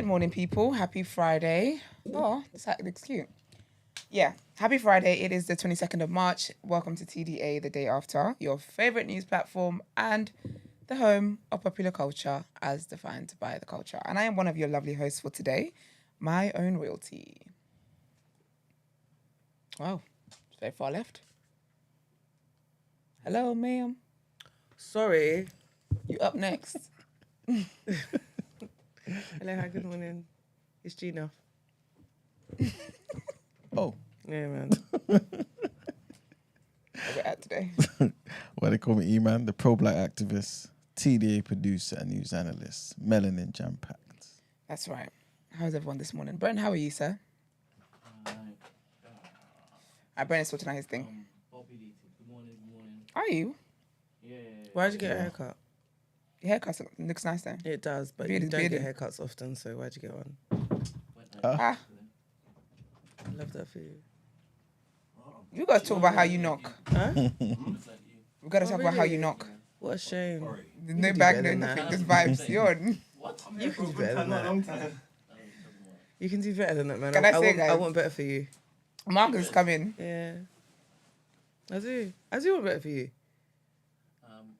Good morning, people. Happy Friday. Oh, that looks cute. Yeah, happy Friday. It is the 22nd of March. Welcome to TDA, the day after, your favourite news platform and the home of popular culture as defined by the culture. And I am one of your lovely hosts for today, my own royalty. Wow, it's very far left. Hello, ma'am. Sorry. You up next. Hello, hi, good morning. It's Gina. Oh. Yeah, man. Where we're at today. Well, they call me E-Man, the pro-black activist, TDA producer and news analyst, melanin jam-packed. That's right. How's everyone this morning? Brent, how are you, sir? Brent is sorting out his thing. Good morning. Are you? Yeah. Why'd you get a haircut? Your haircut looks nice then. It does, but Beard you is don't get bearded. haircuts often, so why'd you get one? Ah, I love that for you. you got to talk about how you knock. Huh? We got to talk about how you knock. What a shame. There's You no can do bag, better no than nothing, that. just vibes. You're You can do better than that. You can do better than that, man. Can I say, want, guys? I want better for you. Marcus coming. Yeah. I do want better for you.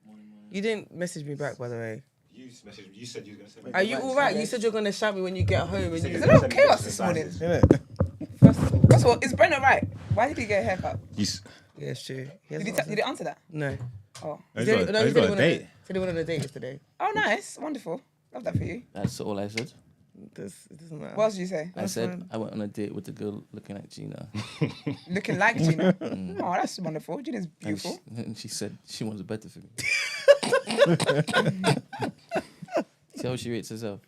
Morning. You didn't message me back, by the way. You messaged me. You said you were going to send me. Are you all right? You said you're going to shout me when you get home. And There's you... a lot of chaos this morning. Innit? First of all, is Brent alright? Why did he get a haircut? Yeah, it's true. He Did hasn't he answer that? No. Oh. He's got a date. Said he went on a date yesterday. Oh, nice. Wonderful. Love that for you. That's all I said. It doesn't matter. What else did you say? I That's said fine. I went on a date with a girl looking like Gina. Looking like Gina. Oh, that's wonderful. Gina's And beautiful. and she said she wants better for me. See how she rates herself.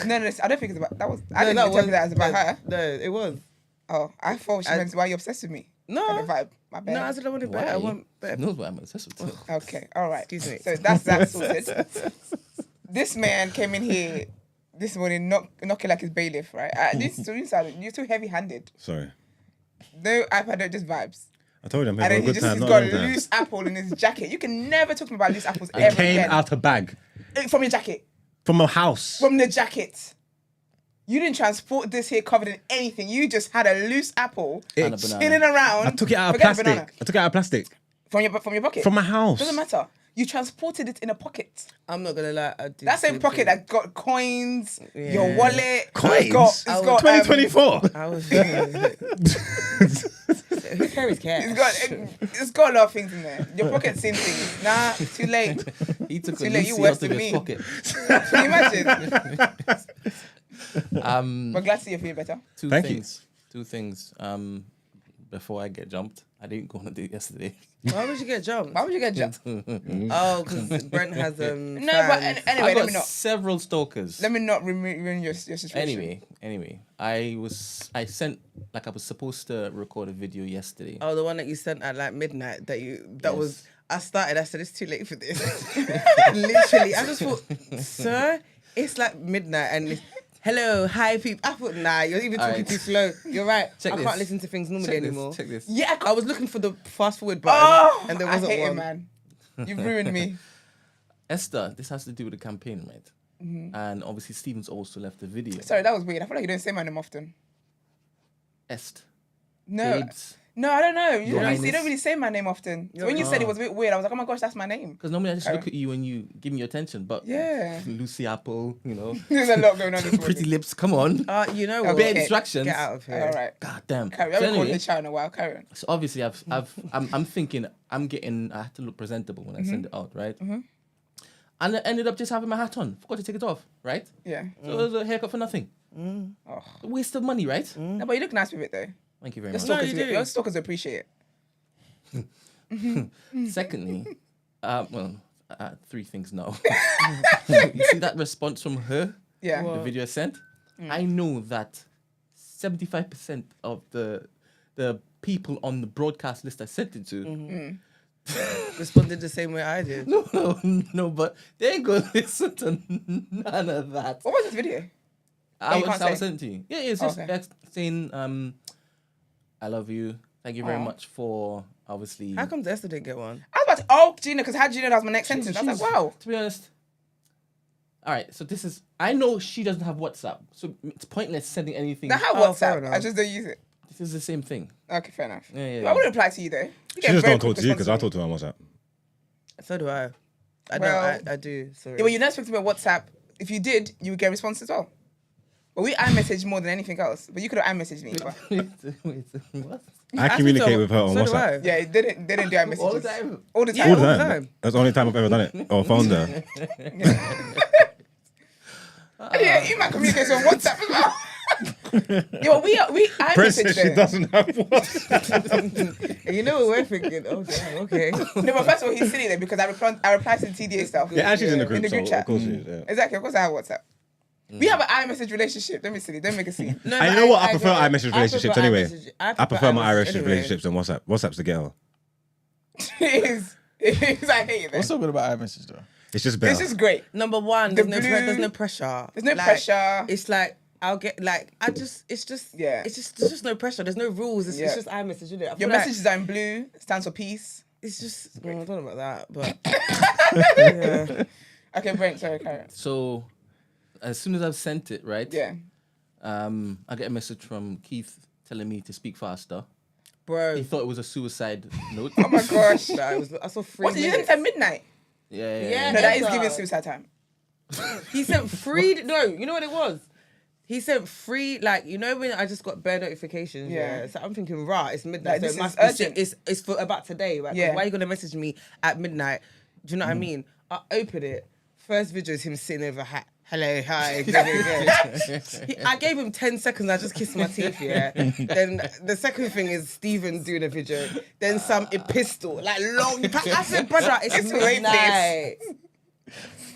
No, I don't think it's about... That was... I No, didn't that interpret that as about her. No, it was. Oh, I thought she meant why you're obsessed with me. No. Kind of vibe. My bad. No, I said I wanted better. I Why? want She better. knows what I'm obsessed with. Too. Okay, all right. Excuse me. So that's that sorted. This man came in here this morning knocking like his bailiff, right? You're too heavy-handed. Sorry. No iPad, no, just vibes. I told him And having then a good time, he's not got a long time. loose apple in his jacket. You can never talk to me about loose apples It ever came again. out a bag From your jacket. from a house. From the jacket. You didn't transport this here covered in anything. You just had a loose apple And a banana. chilling around. I took it out of Forget the banana. plastic. I took it out of plastic. From your pocket. From my house. Doesn't matter. You transported it in a pocket. I'm not gonna lie. I did That same the pocket thing. that got coins, Yeah. your wallet. Coins? It's got 2024. I was. Who carries cash? it's got a lot of things in there. Your pocket's seen things. Nah, too late. He took Too a late, you Lucy worse out of than his me. pocket. Can you imagine? We're glad to see you feeling better. Thank you. Two things. Before I get jumped, I didn't go on a date yesterday. Why would you get jumped? Why would you get jumped? Oh, because Brent has No, but fans. anyway, I let me got not. several stalkers. Let me not ruin your situation. Anyway, I sent, like, I was supposed to record a video yesterday. Oh, the one that you sent at like midnight. Yes. Was. I said it's too late for this. Literally, I just thought, sir, it's like midnight and. Hello, hi people. I thought, nah, you're even talking Alright. too slow. You're right. Check I this. can't listen to things normally anymore. Check this. Yeah, I was looking for the fast forward button, Oh, and there I wasn't hate one. it, man. You've ruined me. Esther, this has to do with the campaign, right? And obviously, Stephen's also left the video. Sorry, that was weird. I feel like you don't say my name often. Est. No. Babes. No, I don't know. You Your don't Highness. really say my name often. So when you said it was a bit weird, I was like, oh my gosh, that's my name. Because normally I just Okay. look at you and you give me your attention, but Yeah. Lucy Apple, There's a lot going on this pretty morning. lips, come on. You know Okay. what? Bit of distractions. Get out of here. All right. God damn. Carry So on. I haven't called anyway, the child in a while. Carry on. so obviously I'm thinking I have to look presentable when I send it out, right? And I ended up just having my hat on. Forgot to take it off, right? Yeah. So it was a haircut for nothing. Oh. A waste of money, right? No, but you look nice with it though. Thank you very Your much. stalkers, you do. your stalkers appreciate it. Secondly, three things now. You see that response from her? Yeah. The video I sent? I know that 75% of the people on the broadcast list I sent it to Responded the same way I did. No, but they ain't gonna listen to none of that. What was this video? I you was can't say? sent to you. Yeah, it's just Okay. saying, I love you. Thank you very Aw. much for obviously. How come Esther didn't get one? I was about to, Gina, because how do you know that was my next sentence? I was like, wow. To be honest, All right, so this is. I know she doesn't have WhatsApp, so it's pointless sending anything. Now, how Oh, fair WhatsApp? enough. I just don't use it. This is the same thing. Okay, fair enough. Yeah. I wouldn't reply to you though. You She get just very don't talk quick to you because I response talk to her on WhatsApp. So do I. Well- I do. Sorry. Yeah, but you're not supposed to be on WhatsApp. If you did, you would get a response as well. But we iMessage more than anything else. But you could have iMessaged me. But Wait, what? I communicate so- with her on so do WhatsApp. I. yeah, they didn't do iMessages. All the time. All the Yeah, time. All the all the time. time. That's the only time I've ever done it. Or phoned her. Yeah, you might communicate on WhatsApp as well. Yeah, but we Press iMessage says she them. doesn't have WhatsApp. And you know what we're thinking? Oh, damn, okay. No, but first of all, he's silly there because I reply to the TDA stuff. Yeah, and she's in the group, In the group so chat. of course she is. Yeah. Exactly, of course I have WhatsApp. We have an iMessage relationship. Don't be silly. Don't make a scene. No, I but know what I prefer get it. iMessage I relationships prefer anyway. iMessage- I prefer my iMessage Irish anyway. relationships than WhatsApp. WhatsApp's the ghetto. It is. I hate it. What's so good about iMessage though? It's just better. This is great. Number one, The there's no, blue- there's no pressure. There's no Like, pressure. It's like I'll get like it's just Yeah. there's just no pressure. There's no rules. It's Yeah. just iMessage, isn't it? I Your feel like messages are in blue. Stands for peace. It's just I don't know about that, but yeah. Okay, Brent. Sorry, Karen. So, as soon as I've sent it, right? Yeah. I get a message from Keith telling me to speak faster. Bro. He thought it was a suicide note. Oh my gosh. I saw 3 What did you minutes. send at midnight? Yeah. No, that is Never. giving suicide time. He sent 3. No, you know what it was. He sent 3, like, you know when I just got bare notifications. Yeah. Yeah. So I'm thinking, right, it's midnight. Like, so this it must is be urgent. It's for about today, right? 'Cause Yeah. Why are you gonna message me at midnight? Do you know what I mean? I open it. First video is him sitting over hello, hi. I gave him 10 seconds. I just kissed my teeth. Yeah. Then the second thing is Steven doing a video. Then some epistle, like long. I said, brother, it's midnight.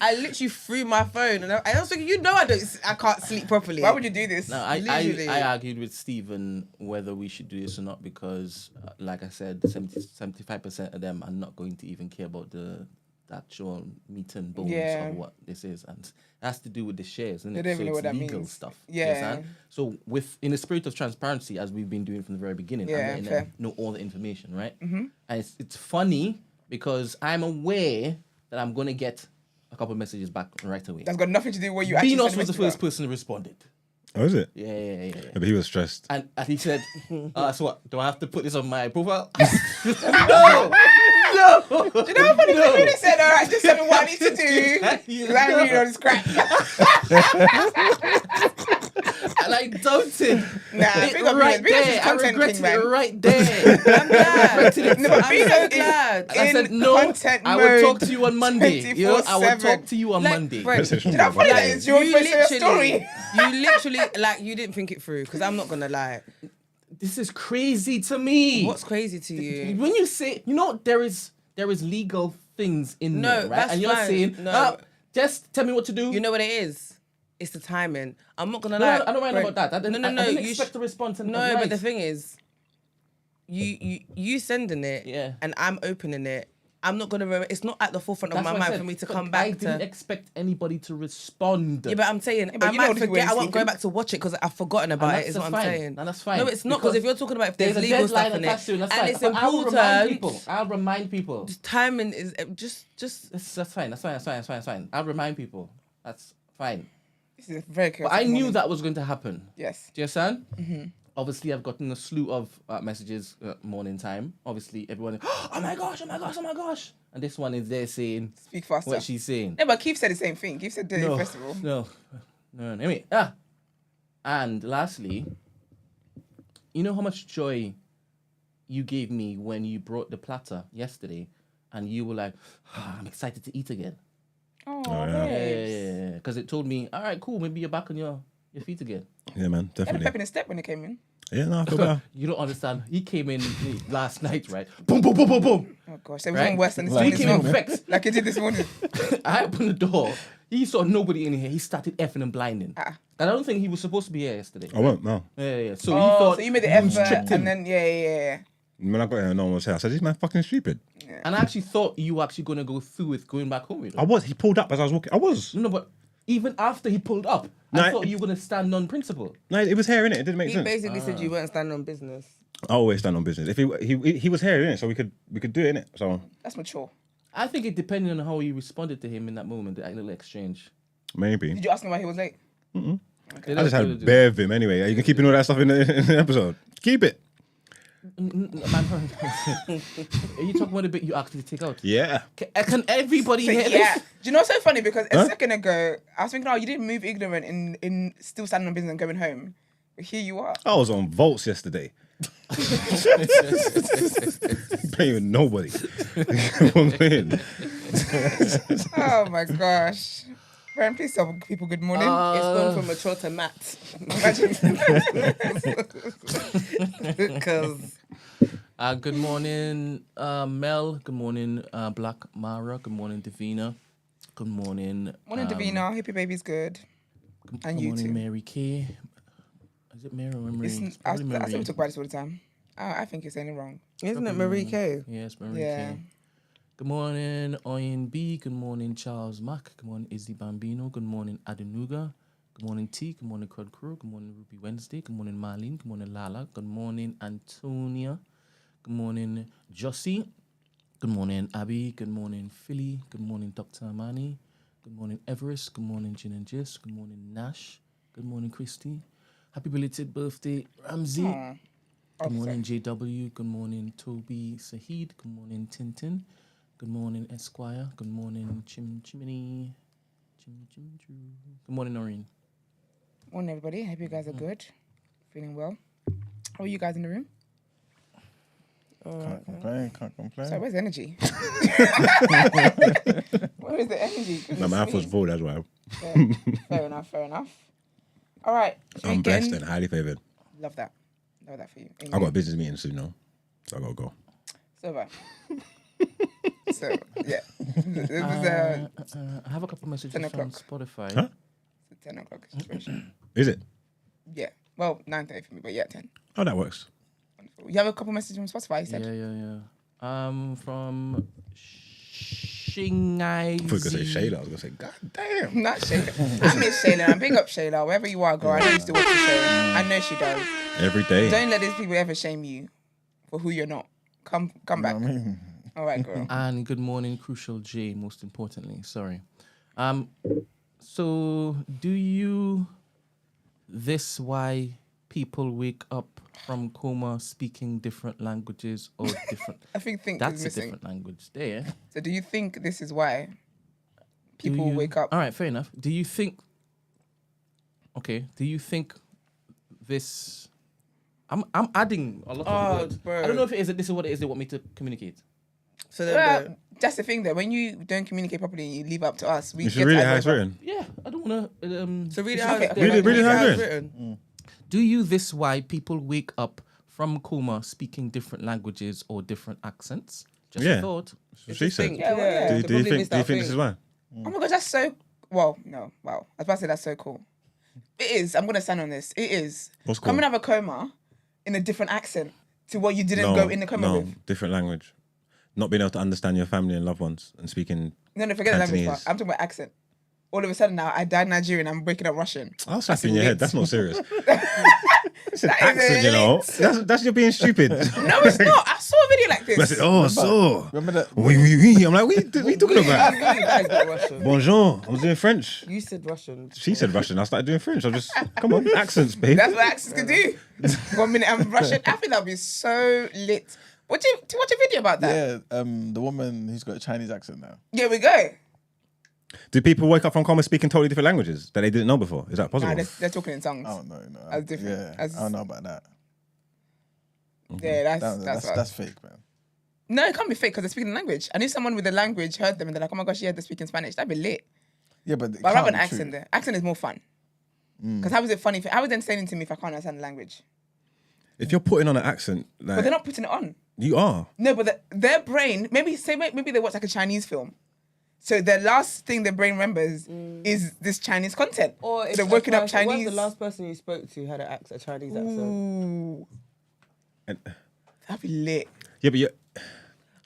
I literally threw my phone, and I was thinking, I can't sleep properly. Why would you do this? No, Literally. I argued with Stephen whether we should do this or not because, like I said, 75% of them are not going to even care about the actual meat and bones Yeah. of what this is, and it has to do with the shares, isn't They it? don't even know it's what that legal means. stuff. Yeah. you understand? So in the spirit of transparency, as we've been doing from the very beginning, Yeah, I'm letting fair. them know all the information, right? Mm-hmm. And it's funny because I'm aware that I'm gonna get a couple of messages back right away. That's got nothing to do with what you actually Beanos sent was the message first about. person who responded. Oh, is it? Yeah. Yeah, but he was stressed. And he said, so what? Do I have to put this on my profile? Do you know how funny when they said, all right, just tell me what I need to do? Because I'm reading all this crap. And I doubted. Nah, it big up right Beanos. Beanos is there. I content regretted king, man. it right there. I'm glad. No, but I'm Beanos so is glad. And I said, in no, content I will mode talk to you on Monday. You know, I will 24/7. talk to you on Like, Monday. Brent, Do you know how funny that is? You're supposed to say a story. you literally, like, you didn't think it through, because I'm not gonna lie. This is crazy to me. What's crazy to you? When you say, there is legal things in No, there, right? that's And you're fine. saying, No. just tell me what to do. You know what it is? It's the timing. I'm not gonna No, lie. I don't mind Brent, about that. I didn't, no. I didn't You expect a response. And no, but the thing is, you sending it, Yeah. and I'm opening it. I'm not gonna remember. It's not at the forefront of That's my what I mind said. for me to But come I back didn't to. expect anybody to respond. Yeah, but I'm saying but I you know might this is forget. where I won't go it's back to watch it because I've forgotten about And it. Is that's what I'm fine. saying. And that's fine. No, it's not because Because if you're talking about if There's there's a legal deadline stuff in it, attached to it. That's and fine. it's But I'll remind important. people. I'll remind people. Timing is just. That's fine. That's fine. I'll remind people. That's fine. This is very But chaotic I knew morning. that was going to happen. Yes. Do you understand? Mm-hmm. Obviously, I've gotten a slew of messages morning time. Obviously, everyone, oh my gosh. And this one is there saying Speak faster. what she's saying. No, but Keith said the same thing. Keith said the No, festival. no. Anyway, and lastly, you know how much joy you gave me when you brought the platter yesterday, and you were like, I'm excited to eat again. Oh, yeah. babes. Because it told me, all right, cool, maybe you're back on your feet again. Yeah, man, They had a definitely. pep in the step when they came in. Yeah, no, I feel better. You don't understand. He came in last night, right? Boom, boom, boom, boom, boom. Oh gosh, it was Right? even worse than this Like He morning. came as in well. vexed. Like it did this morning. I opened the door. He saw nobody in here. He started effing and blinding. Ah. And I don't think he was supposed to be here yesterday. I won't, no. Yeah. So he Oh, thought so you made the you effort, tricked him. and then yeah. When I got here, no one was here. I said, this man fucking stupid. And I actually thought you were actually going to go through with going back home. You know? I was. He pulled up as I was walking. I was. No, but even after he pulled up, No, I thought you were going to stand on principle. No, it was here, innit? It didn't make He sense. basically said you weren't standing on business. I always stand on business. If he was here, innit? So we could do it, innit? So That's mature. I think it depended on how you responded to him in that moment, that little exchange. Maybe. Did you ask him why he was late? I just had bare vim anyway. You can keep all that stuff in the episode. Keep it. Man, are you talking about the bit you actually take out? Yeah. Can everybody So, hear yeah. this? Do you know what's so funny? Because a second ago, I was thinking, oh, you didn't move ignorant in still standing on business and going home. But here you are. I was on Volts yesterday. Paying nobody. Oh my gosh. Brian, please tell people good morning. It's gone from mature to Matt. Imagine. Because Good morning, Mel. Good morning, Black Mara. Good morning, Davina. Good morning. Morning, Davina. Hope your baby's good. And good you morning, too. Mary Kay. Is it Mary or Marie? It's I probably say we Marie. talk about this all the time. I think you're saying it wrong. isn't it Marie Kay? Yes, Marie Yeah. Kay. Good morning, Oyen B. Good morning, Charles Mack. Good morning, Izzy Bambino. Good morning, Adenuga. Good morning, T. Good morning, Crud Crew. Good morning, Ruby Wednesday. Good morning, Marlene. Good morning, Lala. Good morning, Antonia. Good morning, Josie. Good morning, Abby. Good morning, Philly. Good morning, Dr. Amani. Good morning, Everest. Good morning, Gin and Jis. Good morning, Nash. Good morning, Christy. Happy belated birthday, Ramsey. Aw. Good morning, JW. Good morning, Toby Sahid. Good morning, Tintin. Good morning, Esquire. Good morning, Chimney. Good morning, Noreen. Morning, everybody. Hope you guys are good. Feeling well. How are you guys in the room? Can't complain. Sorry, where's the energy? Where is the energy? No, my mouth was full, that's why. Yeah. Fair enough. All right. should we I'm get blessed in? and highly favoured. Love that for you. I got a business meeting soon, though. So I got to go. So bad. So, yeah. This is I have a couple messages 10 from o'clock. Spotify. Huh? a 10 o'clock situation. Is it? Yeah. Well, 9:30 for me, but yeah, 10. Oh, that works. Wonderful. You have a couple messages from Spotify, you said? Yeah. From Shingai. I was going to say Shayla. I was going to say, God damn. Not Shayla. I miss Shayla. I'm big up Shayla. Wherever you are, girl. I know you still watch the show. I know she does. Every day. Don't let these people ever shame you for who you're not. Come back. I mean, All right, girl. And good morning, Crucial J, most importantly. Sorry. So do you this why people wake up from coma speaking different languages or different I think is that's a missing. different language there. So do you think this is why Do people you- wake up? All right, fair enough. Do you think this I'm adding a lot of words. bro. I don't know if it is that this is what it is they want me to communicate. So then, Well, that's the thing though. When you don't communicate properly and you leave it up to us, we You get should read it to how it's either- written. Yeah, I don't want to. so read it It's how okay, it's okay, Read it how it's written. Do you this why people wake up from coma speaking different languages or different accents? Just a Yeah. thought. She said. thing. Yeah, well, yeah. Do they you probably think missed that this is thing. why? Oh my god, that's so. Well, no, wow. I was about to say that's so cool. It is. I'm gonna stand on this. It is. What's cool? Coming out of a coma in a different accent to what you didn't go in the coma no, with. different language. Not being able to understand your family and loved ones and speaking. No, forget the language part. Cantonese. I'm talking about accent. All of a sudden now, I died Nigerian. I'm breaking up Russian. I'll slap you in your lit. head. That's not serious. It's an That is accent, you know. That's you being stupid. No, it's not. I saw a video like this. I said, oh, so. remember that? Oui, oui, oui. I'm like, what are you talking about? You guys got Russian. Bonjour. I was doing French. You said Russian. She said Russian. I started doing French. I just, come on, accents, babe. That's what accents can do. 1 minute I'm Russian. I think that'd be so lit. To watch a video about that? Yeah, the woman who's got a Chinese accent now. Here we go. Do people wake up from coma speaking totally different languages that they didn't know before? Is that possible? Nah, they're talking in tongues. I don't know. No, That's different. Yeah, That's- I don't know about that. Yeah, that's That's fake, man. No, it can't be fake because they're speaking the language. And if someone with the language heard them and they're like, oh my gosh, yeah, they're speaking Spanish, that'd be lit. Yeah, but it But I'd can't rather an be accent true. there. Accent is more fun. Because how is it funny? How is it entertaining to me if I can't understand the language? If you're putting on an accent, But like, they're not putting it on. you are. No, but their brain, maybe they watch like a Chinese film. So the last thing their brain remembers is this Chinese content. Or if they're working up What's Chinese. the last person you spoke to had a Chinese accent? Ooh, And, that'd be lit. yeah, but you're,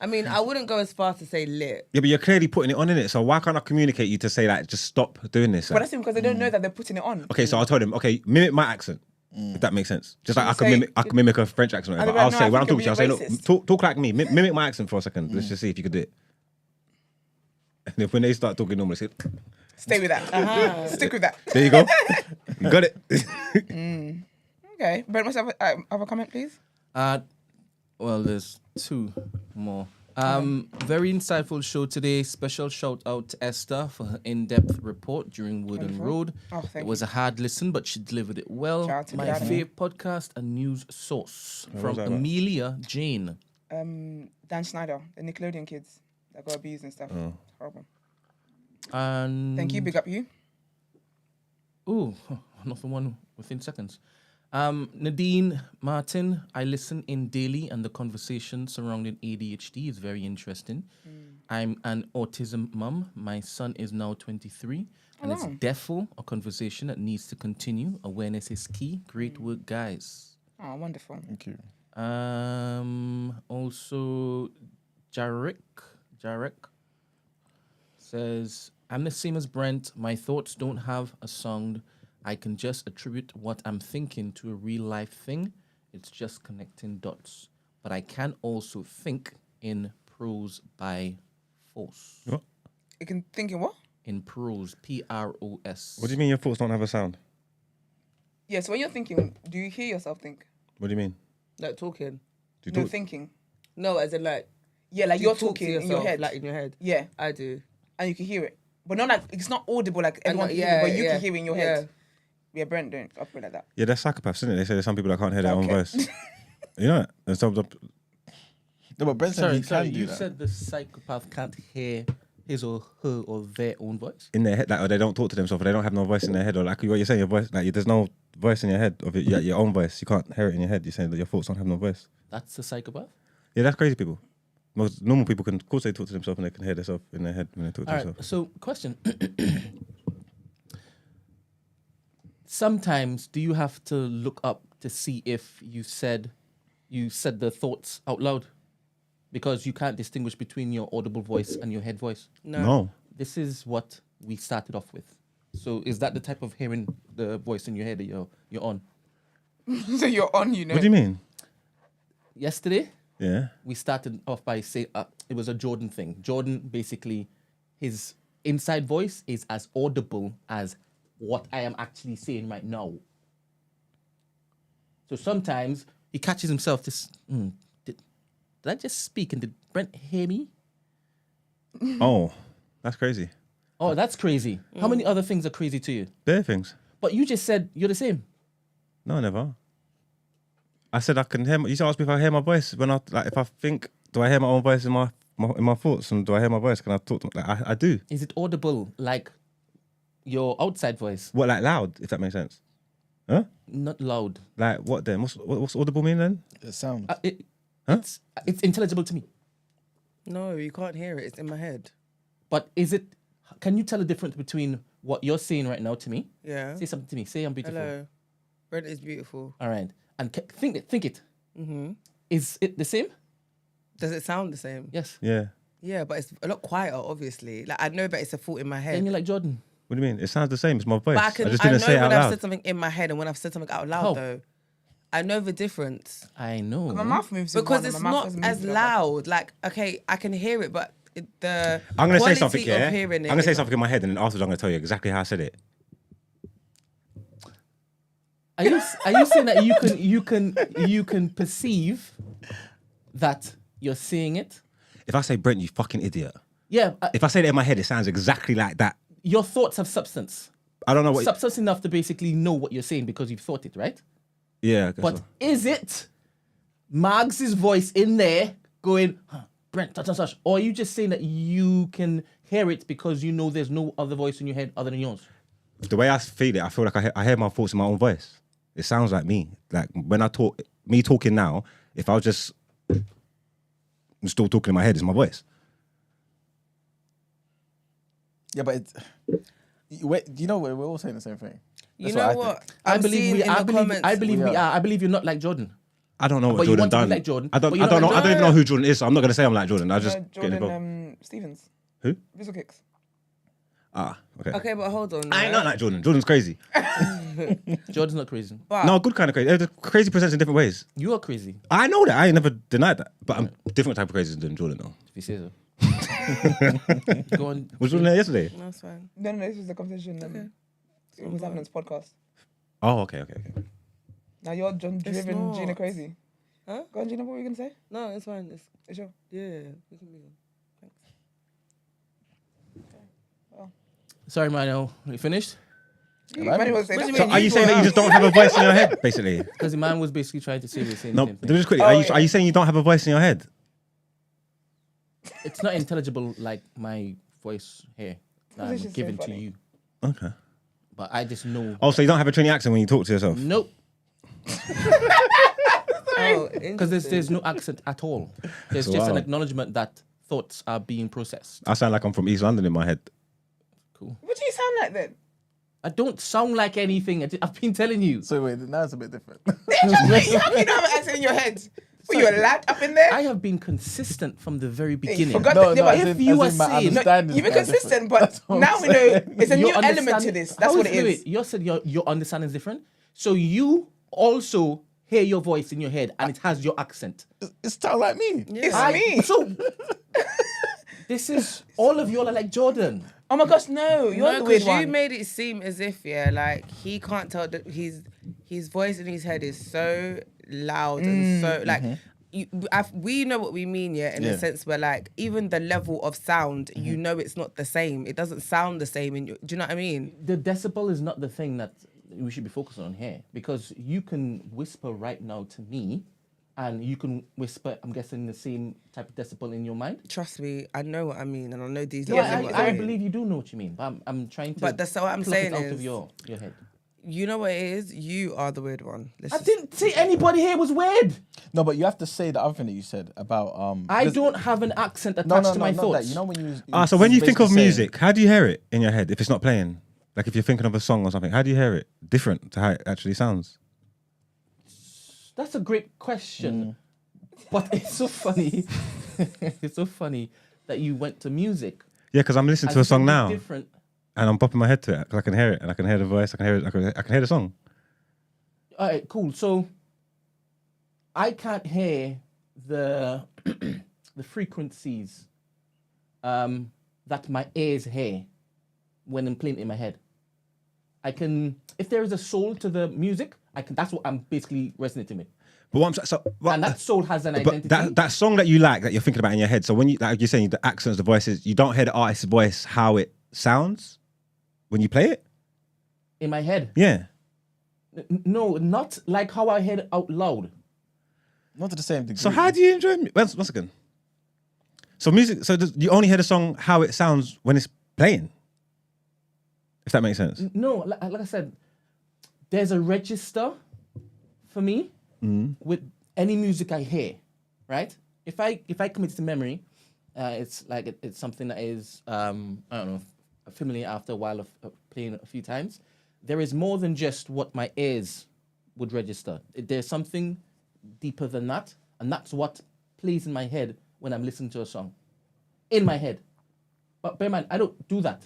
I mean, I wouldn't go as far to say lit. yeah, but you're clearly putting it on in it. So why can't I communicate you to say like, just stop doing this? But like? that's because they don't know that they're putting it on. Okay, so I told him, okay, mimic my accent. If that makes sense. Just like I Say- could mimic a French accent. or I'd whatever. be like, I'll no, say I when I'm think talking to you, I'll you're say, being look, talk like me. Mimic my accent for a second. Let's just see if you could do it. And if when they start talking normally, say, Stay with that. Stick with that. There you go. You got it. Okay. Brent, must have a comment, please? Well, there's two more. Very insightful show today. Special shout out to Esther for her in-depth report during Wooden Road. Oh, thank It was a hard listen, but she delivered it well. Shout out to My Diana. favorite podcast and news source What from was that about? Amelia Jane. Dan Schneider, the Nickelodeon kids that got abused and stuff. Oh. Horrible. And Thank you. Big up you. Ooh, another one within seconds. Nadine Martin, I listen in daily and the conversation surrounding ADHD is very interesting. I'm an autism mum. My son is now 23 and it's wow. defo a conversation that needs to continue. Awareness is key. Great work, guys. Oh, wonderful. Thank you. Also, Jarek says, I'm the same as Brent. My thoughts don't have a sound. I can just attribute what I'm thinking to a real life thing. It's just connecting dots. But I can also think in prose by force. What? You can think in what? In prose, P-R-O-S. What do you mean your thoughts don't have a sound? Yeah, so when you're thinking, do you hear yourself think? What do you mean? Like talking. Do you No, talk? thinking. No, as in like Yeah, like do you're you talk talking to in your yourself, head. like in your head. Yeah, I do. and you can hear it. But not like, it's not audible like everyone not- can hear it, but you yeah, can hear it in your yeah. head. Yeah, Brent don't operate like that. Yeah, they're psychopaths, isn't it? They say there's some people that can't hear their own Okay. voice. You know that? And some, No, but Brent said Sorry, he can do you that. said the psychopath can't hear his or her or their own voice? in their head, like, or they don't talk to themselves, or they don't have no voice in their head, or like what you're saying, your voice, like there's no voice in your head of your own voice. You can't hear it in your head. You're saying that your thoughts don't have no voice. That's a psychopath? Yeah, that's crazy. People, most normal people can, of course, they talk to themselves and they can hear themselves in their head when they talk to All right. themselves. So, question. Sometimes, do you have to look up to see if you said the thoughts out loud, because you can't distinguish between your audible voice and your head voice? No. This is what we started off with. So, is that the type of hearing the voice in your head that you're on? So you're on, you know. What do you mean? Yesterday, Yeah. we started off by saying it was a Jordan thing. Jordan, basically, his inside voice is as audible as what I am actually saying right now. So sometimes he catches himself just, did I just speak and did Brent hear me? Oh, that's crazy. Oh, that's crazy. How many other things are crazy to you? Bare things. But you just said you're the same. No, never. I said I can hear. You asked me if I hear my voice when I like. If I think, do I hear my own voice in my thoughts? And do I hear my voice? Can I talk? Like, I do. Is it audible like your outside voice? What, like loud? If that makes sense. Huh? Not loud. Like what then? What's audible mean then? It sounds. It's intelligible to me. No, you can't hear it. It's in my head. But is it? Can you tell the difference between what you're saying right now to me? Yeah. Say something to me. Say I'm beautiful. Hello. Brent is beautiful. All right. And think it. Mm-hmm. Is it the same? Does it sound the same? Yes. Yeah. Yeah, but it's a lot quieter, obviously. Like I know that it's a thought in my head. Then you're like Jordan. What do you mean? It sounds the same. It's my voice. But I just know didn't say it when out I've loud. said something in my head and when I've said something out loud, How? though. I know the difference. I know. My mouth moves in Because one and it's my mouth not doesn't move as in the other. loud. Like, okay, I can hear it, but the I'm gonna say quality something. of Yeah. I'm hearing it gonna say is- something in my head, and then afterwards I'm gonna tell you exactly how I said it. Are you saying that you can perceive that you're saying it? If I say Brent, you fucking idiot. Yeah. If I say it in my head, it sounds exactly like that. Your thoughts have substance. I don't know what. Substance enough to basically know what you're saying because you've thought it, right? Yeah. I guess But so. is it Marg's voice in there going, Brent, such and such? Or are you just saying that you can hear it because you know there's no other voice in your head other than yours? The way I feel it, I feel like I hear my thoughts in my own voice. It sounds like me. Like when I talk, me talking now, if I was just I'm still talking in my head, it's my voice. Yeah, but wait, you know we're all saying the same thing. You That's know I what? think. I I'm believe seeing we. in I the believe. comments- I believe We we are. are. I believe you're not like Jordan. I don't know what But you Jordan want to be done. like Jordan, I don't. but I you're don't not know. like I don't even know who Jordan is. So I'm not gonna say I'm like Jordan. I just get involved. Jordan Stevens. Who? Visual Kicks. Okay. Okay, but hold on. I ain't right? not like Jordan. Jordan's crazy. Jordan's not crazy. But No, good kind of crazy. The crazy presents in different ways. You are crazy. I know that. I ain't never denied that. But I'm different type of crazy than Jordan though. If you say so. Go on. Was Jordan there yesterday? No, that's fine. No, this was the conversation. It was happening on this podcast. Oh, okay. Now you're driven not. Gina crazy. Huh? Go on, Gina, what were you going to say? No, it's fine. Are you sure? Yeah, we can move on. Sorry, Mano. You finished? Manny was saying What do you that. So are you saying that you just don't have a voice in your head, basically? Because the man was basically trying to say the same No, thing. just quickly. Oh, Are yeah. you saying you don't have a voice in your head? It's not intelligible like my voice here that This I'm is so giving to funny. you. Okay. But I just know. Oh, so you don't have a Trini accent when you talk to yourself? Nope. Oh, Because there's no accent at all. There's So just an wow. acknowledgement that thoughts are being processed. I sound like I'm from East London in my head. Cool. What do you sound like then? I don't sound like anything. I've been telling you. So wait, now it's a bit different. You don't have an accent in your head. Were you a lad up in there? I have been consistent from the very You beginning. forgot No, that. no, but as if in- you as are in my saying- understanding you've been is now consistent, different. but That's what now I'm we know saying. it's a new Your element to understanding- this. That's what it Wait, is. You said your understanding is different. So you also hear your voice in your head and it has your accent. It's sound like me. It's me. So this is all of you all are like Jordan. Oh my gosh, no, you're No, the weird because you one. made it seem as if, like he can't tell that his voice in his head is so loud and so like. We know what we mean, in Yeah. the sense where like even the level of sound, you know, it's not the same. It doesn't sound the same. Do you know what I mean? The decibel is not the thing that we should be focusing on here because you can whisper right now to me and you can whisper, I'm guessing, the same type of decibel in your mind. Trust me, I know what I mean, and I know these. No, levels I what believe you do know what you mean, but I'm trying to But that's what I'm pluck saying it out is- of your head. You know what it is? You are the weird one. Let's I just- didn't say anybody here was weird. No, but you have to say the other thing that you said about I because- don't have an accent attached No, no, to no, my not thoughts. that. You know when you. So when you think of basically saying- music, how do you hear it in your head if it's not playing? Like if you're thinking of a song or something, how do you hear it different to how it actually sounds? That's a great question. But it's so funny. It's so funny that you went to music. Yeah, because I'm listening to a as song something now Different. and I'm bopping my head to it because I can hear it and I can hear the voice, I can hear it, I can hear the song. All right, cool. So I can't hear the the frequencies that my ears hear when I'm playing it in my head. I can, if there is a soul to the music, I can. That's what I'm basically resonating with, But what I'm so, and that soul has an identity. but that song that you like that you're thinking about in your head. So when you like you're saying the accents, the voices, you don't hear the artist's voice how it sounds when you play it. in my head. Yeah. No, not like how I hear it out loud. Not to the same degree. So how do you enjoy? Once again. So music. So you only hear the song how it sounds when it's playing. If that makes sense. No, like I said, there's a register for me with any music I hear, right? If I commit to memory, it's like it's something that is I don't know, familiar after a while of playing a few times. There is more than just what my ears would register. There's something deeper than that, and that's what plays in my head when I'm listening to a song. In my head. But bear in mind, I don't do that.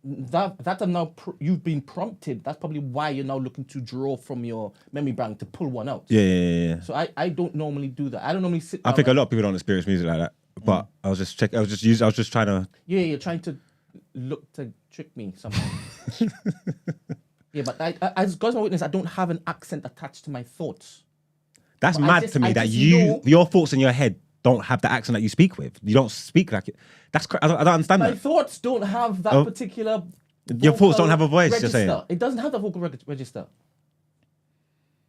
That I'm now you've been prompted. That's probably why you're now looking to draw from your memory bank to pull one out. Yeah. So I don't normally do that. I don't normally sit I down think a and- lot of people don't experience music like that. But I was just checking. I was just trying to. Yeah, you're trying to look to trick me somehow. Yeah, but I as God's my witness, I don't have an accent attached to my thoughts. That's But I mad just- to me I that just you know- your thoughts in your head don't have the accent that you speak with. You don't speak like it. That's I don't understand My that. thoughts don't have that Oh. particular. Your thoughts don't vocal have a voice, you're register. saying? It doesn't have that vocal register.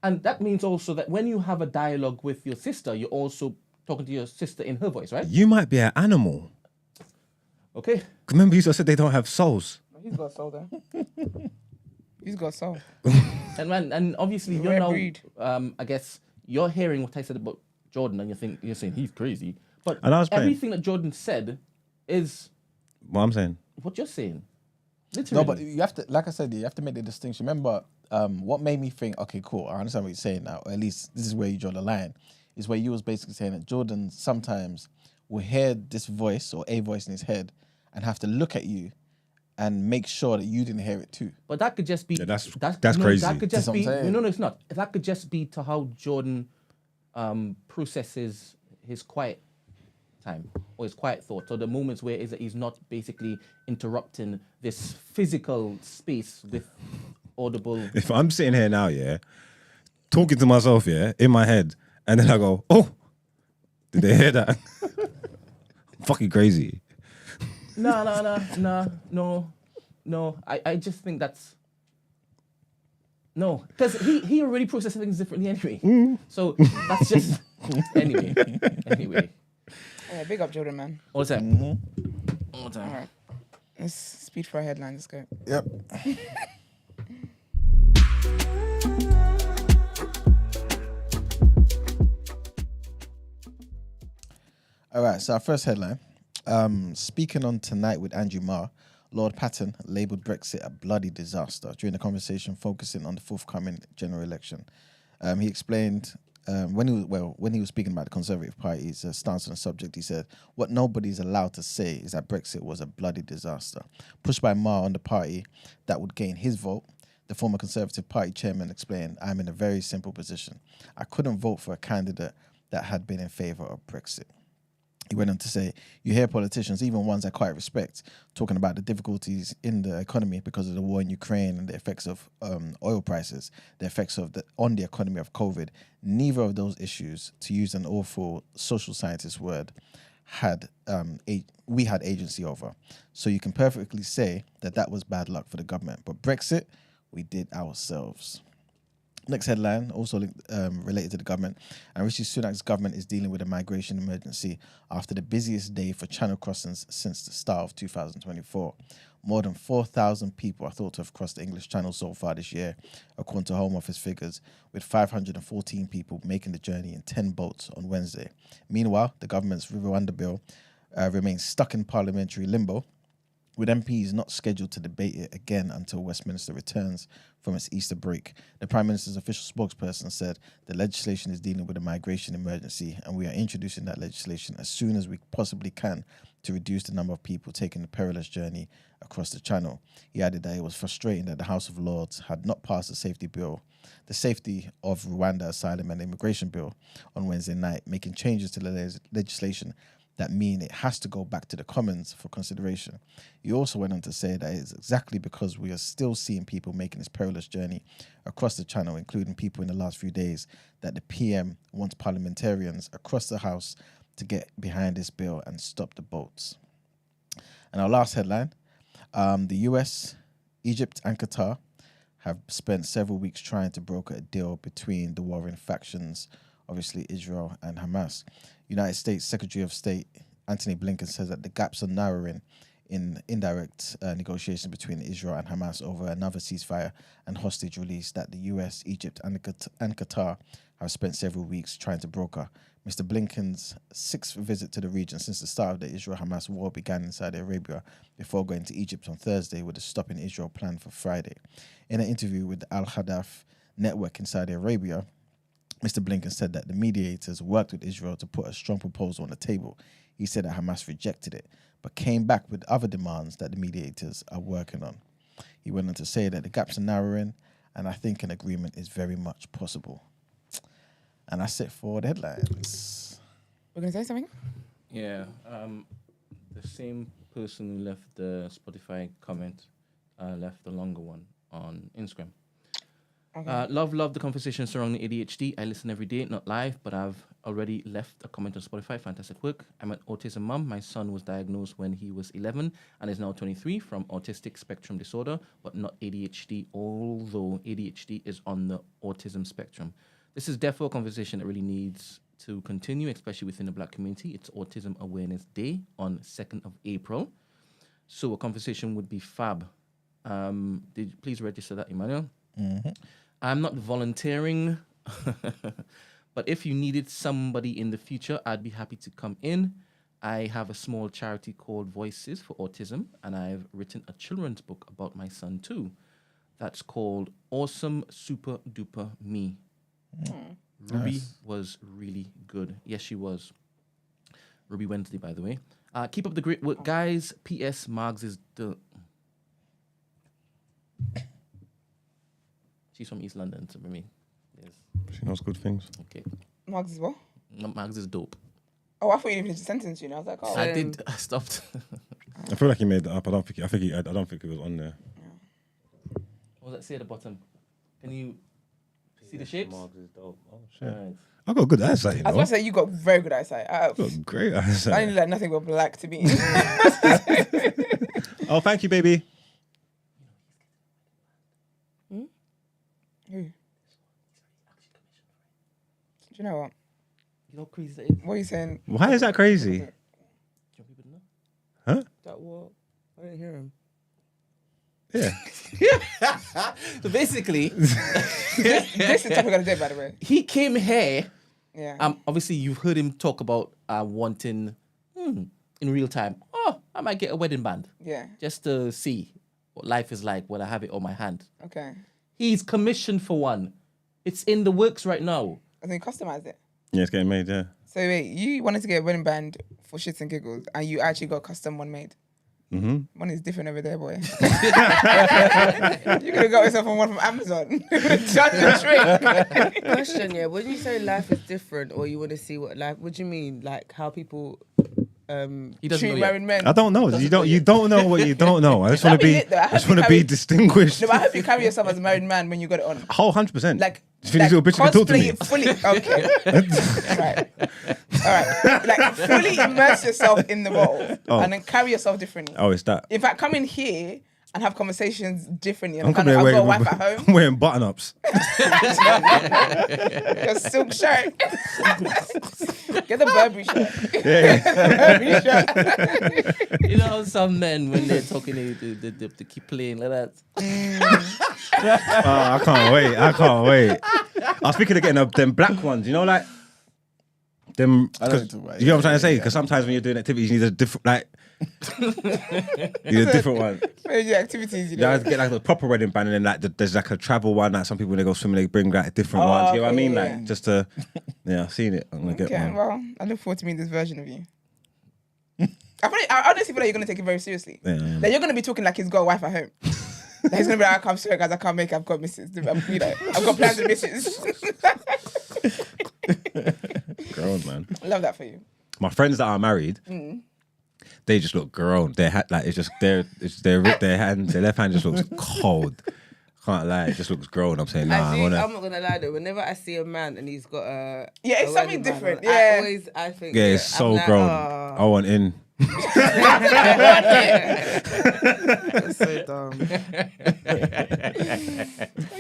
And that means also that when you have a dialogue with your sister, you're also talking to your sister in her voice, right? You might be an animal. Okay. Remember, you said they don't have souls. He's got soul there. He's got soul. And obviously you're Rare now, breed. I guess you're hearing what I said about Jordan, and you're saying he's crazy. But And I was playing. everything that Jordan said is What I'm saying. what you're saying. Literally. No, but you have to, like I said, you have to make the distinction. Remember, what made me think, okay, cool, I understand what you're saying now. Or at least this is where you draw the line. Is where you was basically saying that Jordan sometimes will hear this voice or a voice in his head and have to look at you and make sure that you didn't hear it too. But that could just be Yeah, that's no, crazy. That could That's just what I'm be saying. no, it's not. That could just be to how Jordan processes his quiet time, or his quiet thoughts, or the moments where he's not basically interrupting this physical space with audible. If I'm sitting here now, yeah, talking to myself, yeah, in my head, and then I go, oh, did they hear that? I'm fucking crazy. No. I just think that's no, because he already processes things differently anyway. So that's just anyway. Yeah, big up Jordan, man. All the time. All the All time. right. Let's speed for our headlines. Let's go. Yep. All right, so our first headline. Speaking on Tonight with Andrew Marr, Lord Patten labelled Brexit a bloody disaster during a conversation focusing on the forthcoming general election. He explained when he was speaking about the Conservative Party's stance on the subject, he said, "What nobody's allowed to say is that Brexit was a bloody disaster." Pushed by Marr on the party that would gain his vote, the former Conservative Party chairman explained, "I'm in a very simple position. I couldn't vote for a candidate that had been in favour of Brexit." He went on to say, "You hear politicians, even ones I quite respect, talking about the difficulties in the economy because of the war in Ukraine and the effects of oil prices, the effects of on the economy of COVID. Neither of those issues, to use an awful social scientist word, we had agency over. So you can perfectly say that was bad luck for the government. But Brexit, we did ourselves." Next headline, also related to the government, and Rishi Sunak's government is dealing with a migration emergency after the busiest day for channel crossings since the start of 2024. More than 4,000 people are thought to have crossed the English Channel so far this year, according to Home Office figures, with 514 people making the journey in 10 boats on Wednesday. Meanwhile, the government's Rwanda bill remains stuck in parliamentary limbo, with MPs not scheduled to debate it again until Westminster returns from its Easter break. The Prime Minister's official spokesperson said the legislation is dealing with a migration emergency and we are introducing that legislation as soon as we possibly can to reduce the number of people taking the perilous journey across the channel. He added that it was frustrating that the House of Lords had not passed the safety of Rwanda Asylum and Immigration Bill on Wednesday night, making changes to the legislation that mean it has to go back to the Commons for consideration. He also went on to say that it's exactly because we are still seeing people making this perilous journey across the channel, including people in the last few days, that the PM wants parliamentarians across the House to get behind this bill and stop the boats. And our last headline, the US, Egypt and Qatar have spent several weeks trying to broker a deal between the warring factions, obviously Israel and Hamas. United States Secretary of State Anthony Blinken says that the gaps are narrowing in indirect negotiations between Israel and Hamas over another ceasefire and hostage release that the US, Egypt and Qatar have spent several weeks trying to broker. Mr. Blinken's sixth visit to the region since the start of the Israel-Hamas war began in Saudi Arabia before going to Egypt on Thursday with a stop in Israel planned for Friday. In an interview with the Al-Hadaf network in Saudi Arabia, Mr. Blinken said that the mediators worked with Israel to put a strong proposal on the table. He said that Hamas rejected it, but came back with other demands that the mediators are working on. He went on to say that the gaps are narrowing, and I think an agreement is very much possible. And that's it for the headlines. We're going to say something? Yeah. The same person who left the Spotify comment left a longer one on Instagram. Okay. Love the conversation surrounding ADHD. I listen every day, not live, but I've already left a comment on Spotify. Fantastic work. I'm an autism mum. My son was diagnosed when he was 11 and is now 23 from autistic spectrum disorder, but not ADHD, although ADHD is on the autism spectrum. This is therefore a conversation that really needs to continue, especially within the Black community. It's Autism Awareness Day on 2nd of April. So a conversation would be fab. Please register that, Emmanuel. Mm-hmm. I'm not volunteering, but if you needed somebody in the future, I'd be happy to come in. I have a small charity called Voices for Autism, and I've written a children's book about my son too. That's called Awesome Super Duper Me. Ruby was really good. Yes, she was. Ruby Wednesday, by the way. Keep up the great work, guys. P.S. Margs is the... She's from East London, so for me, yes. She knows good things. Okay. Margs as well? Margs is dope. Oh, I thought you finished the sentence, you know. I was like, oh. I did. I stopped. I feel like he made that up. I don't think it was on there. What does that say at the bottom? Can you see the shapes? Oh shit! Right. I got good eyesight. You I was know? about to say, you got very good eyesight. I got great I eyesight. only like nothing but black to me. Oh, thank you, baby. Who? Do you know what? You know how crazy that is? What are you saying? Why is that crazy? Do you want people to know? Huh? That what? I didn't hear him. Yeah. So basically, This is the topic of the day, by the way. he came here. Yeah. Obviously, you've heard him talk about wanting in real time. Oh, I might get a wedding band Yeah. just to see what life is like when I have it on my hand. Okay. He's commissioned for one. It's in the works right now. And then you customized it. Yeah, it's getting made. Yeah. So wait, you wanted to get a wedding band for shits and giggles, and you actually got custom one made. Mm-hmm. One is different over there, boy. You could have got yourself one from Amazon. Done the trick. Question, yeah. When you say life is different, or you want to see what life, what do you mean? Like how people He doesn't treat know yet. married men. I don't know. You don't know what you don't know. I just That'd want to be be. lit, though. I I hope just you want to be carry- distinguished. No, but I hope you carry yourself as a married man when you got it on. Whole 100%. Like, you think this little bitch can talk to cosplay me? it fully. Okay. All right. Like fully immerse yourself in the role and then carry yourself differently. Oh, it's that. In fact, come in here and have conversations differently. And I'm kind of, I've got a wife wearing, at home. I'm wearing button-ups. Your silk shirt. Get the Burberry shirt. Yeah. Burberry shirt. You know how some men, when they're talking, they keep playing like that. Oh, I can't wait. I was thinking of getting them black ones, you know, like them. I don't know what You know what I'm trying to say? Because sometimes when you're doing activities, you need a different, like, you need a different one. Maybe activities, you You know. have to get like the proper wedding band, and then like there's like a travel one. Like some people when they go swimming, they bring like different ones. You know what I okay, mean? yeah. Like just to, yeah, I've seen it. I'm gonna get Okay, one. well, I look forward to meeting this version of you. I honestly feel like you're going to take it very seriously. Yeah. Like you're going to be talking like he's got a wife at home. Like he's going to be like, I'm sorry guys, I can't make it. I've got missus. You know, I've got plans with missus. Grown man. I love that for you. My friends that are married, they just look grown. Their hat, like it's just their hands, their left hand just looks cold. Can't lie, it just looks grown. I'm saying, nah, I'm not gonna lie though. Whenever I see a man and he's got a Yeah, it's a something wedding band different, on, yeah. I think yeah, it's I'm so like, grown. oh. I want in. That's so dumb.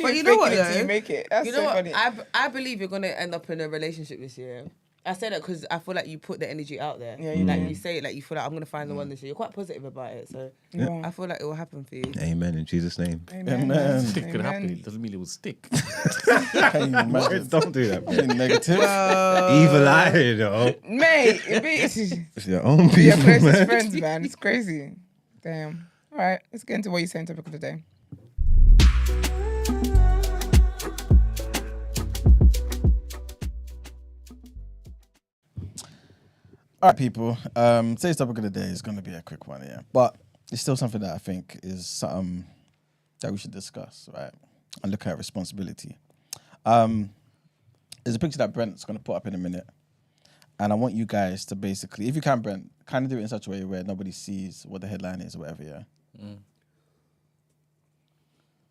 But you Fake know what it till though? you make it. That's You so know what? funny. I believe you're gonna end up in a relationship this year. I say that because I feel like you put the energy out there. Yeah, you like do. you say it, like you feel like I'm gonna find the one this year. You're quite positive about it, so Yeah. I feel like it will happen for you. Amen in Jesus' name. Amen. Amen. It could happen. Amen. It doesn't mean it will stick. Can you imagine? Don't do that, Being negative. Evil eye, you know. Mate, it's It's your own your people, closest man. friends, man. It's crazy. Damn. All right, let's get into what you're saying topic of the day. All right, people. Today's topic of the day is going to be a quick one, yeah. But it's still something that I think is something that we should discuss, right? And look at responsibility. There's a picture that Brent's going to put up in a minute. And I want you guys to basically, if you can, Brent, kind of do it in such a way where nobody sees what the headline is or whatever, yeah?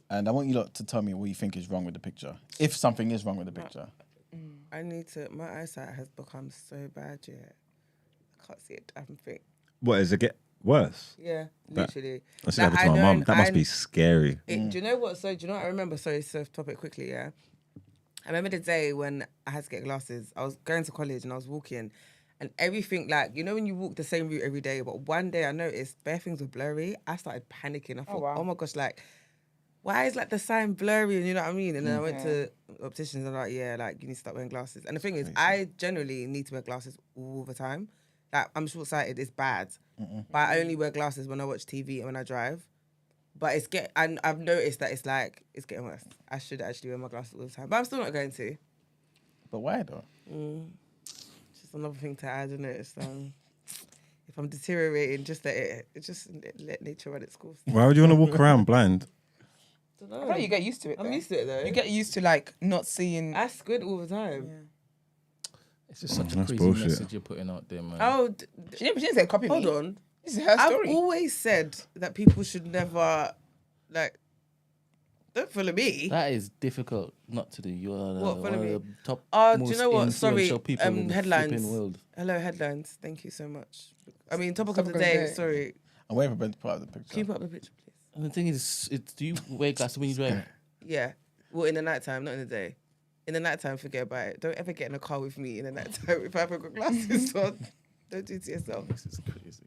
And I want you lot to tell me what you think is wrong with the picture. If something is wrong with the picture. I need to. My eyesight has become so bad, yeah. I can't see it. I think. What, does it get worse? Yeah, That- literally. I said that Like, to my I mum. don't- That must I- be scary. Do you know what? So do you know what I remember? Sorry, topic quickly. Yeah, I remember the day when I had to get glasses. I was going to college and I was walking, and everything like when you walk the same route every day, but one day I noticed bare things were blurry. I started panicking. I thought, wow. oh my gosh, like why is like the sign blurry? And you know what I mean? And then I went to opticians and like, yeah, like you need to start wearing glasses. And the thing is, I generally need to wear glasses all the time. Like I'm short-sighted, it's bad. But I only wear glasses when I watch TV and when I drive. But and I've noticed that it's getting worse. I should actually wear my glasses all the time. But I'm still not going to. But why though? It's just another thing to add, isn't it? It's, if I'm deteriorating, just let nature run its course. Why would you want to walk around blind? I feel like you get used to it. I'm though. used to it though. You get used to like not seeing. I squint all the time. It's just such a That's crazy bullshit. message you're putting out there, man. Oh, She didn't say copy hold me. on. This is her story. I've always said that people should never, like, don't follow me. That is difficult not to do. You are What, one follow of me? the top Do you know what? Sorry, influential people in the headlines. flipping world. Hello, headlines. Thank you so much. I mean, topic of the Topic of the day. day. Sorry. I'm waiting for Ben to put up the picture. Can you put up the picture, please? And the thing is, do you wear glasses when you drive? Yeah. Well, in the nighttime, not in the day. In the nighttime, forget about it. Don't ever get in a car with me in the nighttime if I haven't got glasses on. Don't do it to yourself. This is crazy.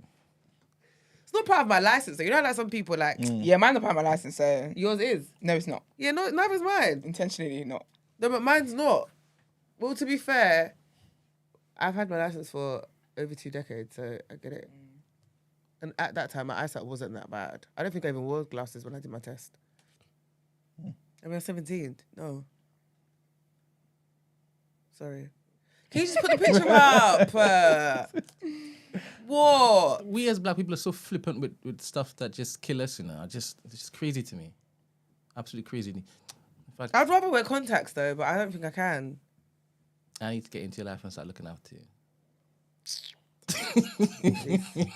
It's not part of my license. You know, like some people like Yeah, mine's not part of my license, so yours is. no, it's not. Yeah, no, neither's mine. Intentionally not. No, but mine's not. Well, to be fair, I've had my license for over 2 decades, so I get it. And at that time, my eyesight wasn't that bad. I don't think I even wore glasses when I did my test. I mean, I was 17. No. Sorry. Can you just put the picture up? What? We as black people are so flippant with stuff that just kill us, you know. It's just crazy to me. Absolutely crazy. In fact, I'd rather wear contacts though, but I don't think I can. I need to get into your life and start looking after you.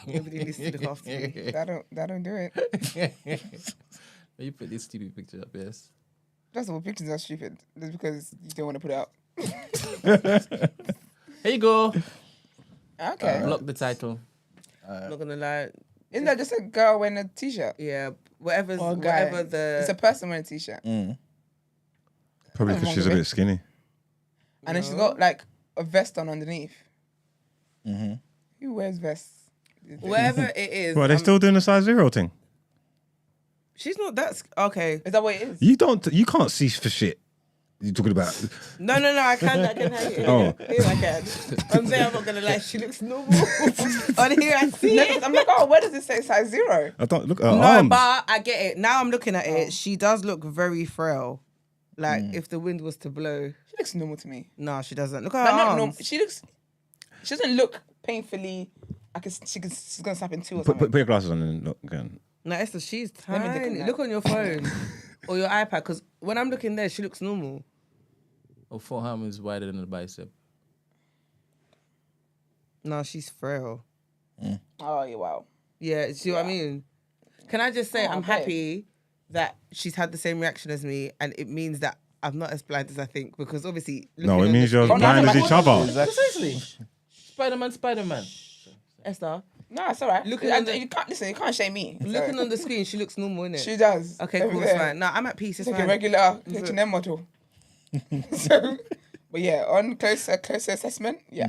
Nobody needs to look after me. That don't do it. You put this stupid picture up, yes. First of all, pictures are stupid. Just because you don't want to put it up. Here you go. Okay. Block the title. I'm not gonna lie. Isn't that just a girl wearing a t-shirt? Yeah, whatever's Or a guy? whatever the. It's a person wearing a t-shirt. Probably because she's a bit skinny. And then she's got like a vest on underneath. Who wears vests? Whatever it is. Well, they're still doing the size 0 thing. She's not that. Okay. Is that what it is? You can't see for shit. You're talking about. No. I can have it. Oh. Here I can. I'm saying I'm not gonna lie. She looks normal. On here I see No, it. I'm like, oh, where does it say size 0? I don't look at her No, arms. but I get it. Now I'm looking at it. She does look very frail. Like if the wind was to blow. She looks normal to me. No, she doesn't. Look at But her not arms. normal. She doesn't look painfully. She's gonna snap in two or Put something. your glasses on and look again. No, Esther, she's Let me look at tiny. that. Look on your phone or your iPad, because when I'm looking there, she looks normal. Her forearm is wider than the bicep. No, she's frail. Oh, yeah, wow. Yeah, see what I mean? Can I just say Oh, I'm okay. happy that she's had the same reaction as me, and it means that I'm not as blind as I think, because obviously... No, looking it on means the you're screen- blind as each other. Precisely. Spider-Man. Esther, No, it's all right. Looking on the- You can't shame me. looking on the screen, she looks normal, innit? She does. Okay, Over cool, there. it's fine. No, I'm at peace, it's It's like a fine. regular H&M model. So, but yeah, on closer assessment, yeah.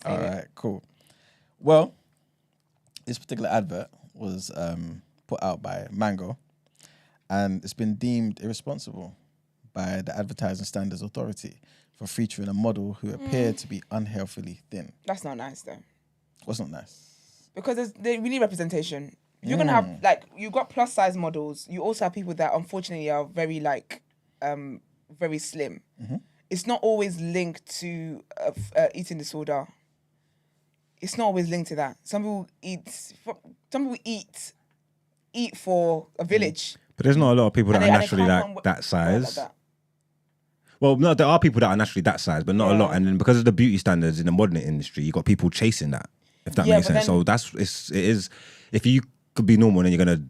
All right, cool. Well, this particular advert was put out by Mango, and it's been deemed irresponsible by the Advertising Standards Authority for featuring a model who appeared to be unhealthily thin. That's not nice though. What's not nice? Because we need representation. You're gonna have like you've got plus size models. You also have people that unfortunately are very like very slim. It's not always linked to eating disorder. It's not always linked to that. Some people eat for a village. But there's not a lot of people that And are they naturally come from like that size. that. Well, no, there are people that are naturally that size, but not a Yeah. lot. And then because of the beauty standards in the modelling industry, you got people chasing that. If that Yeah, makes but sense. then- So it is. If you could be normal, then you're gonna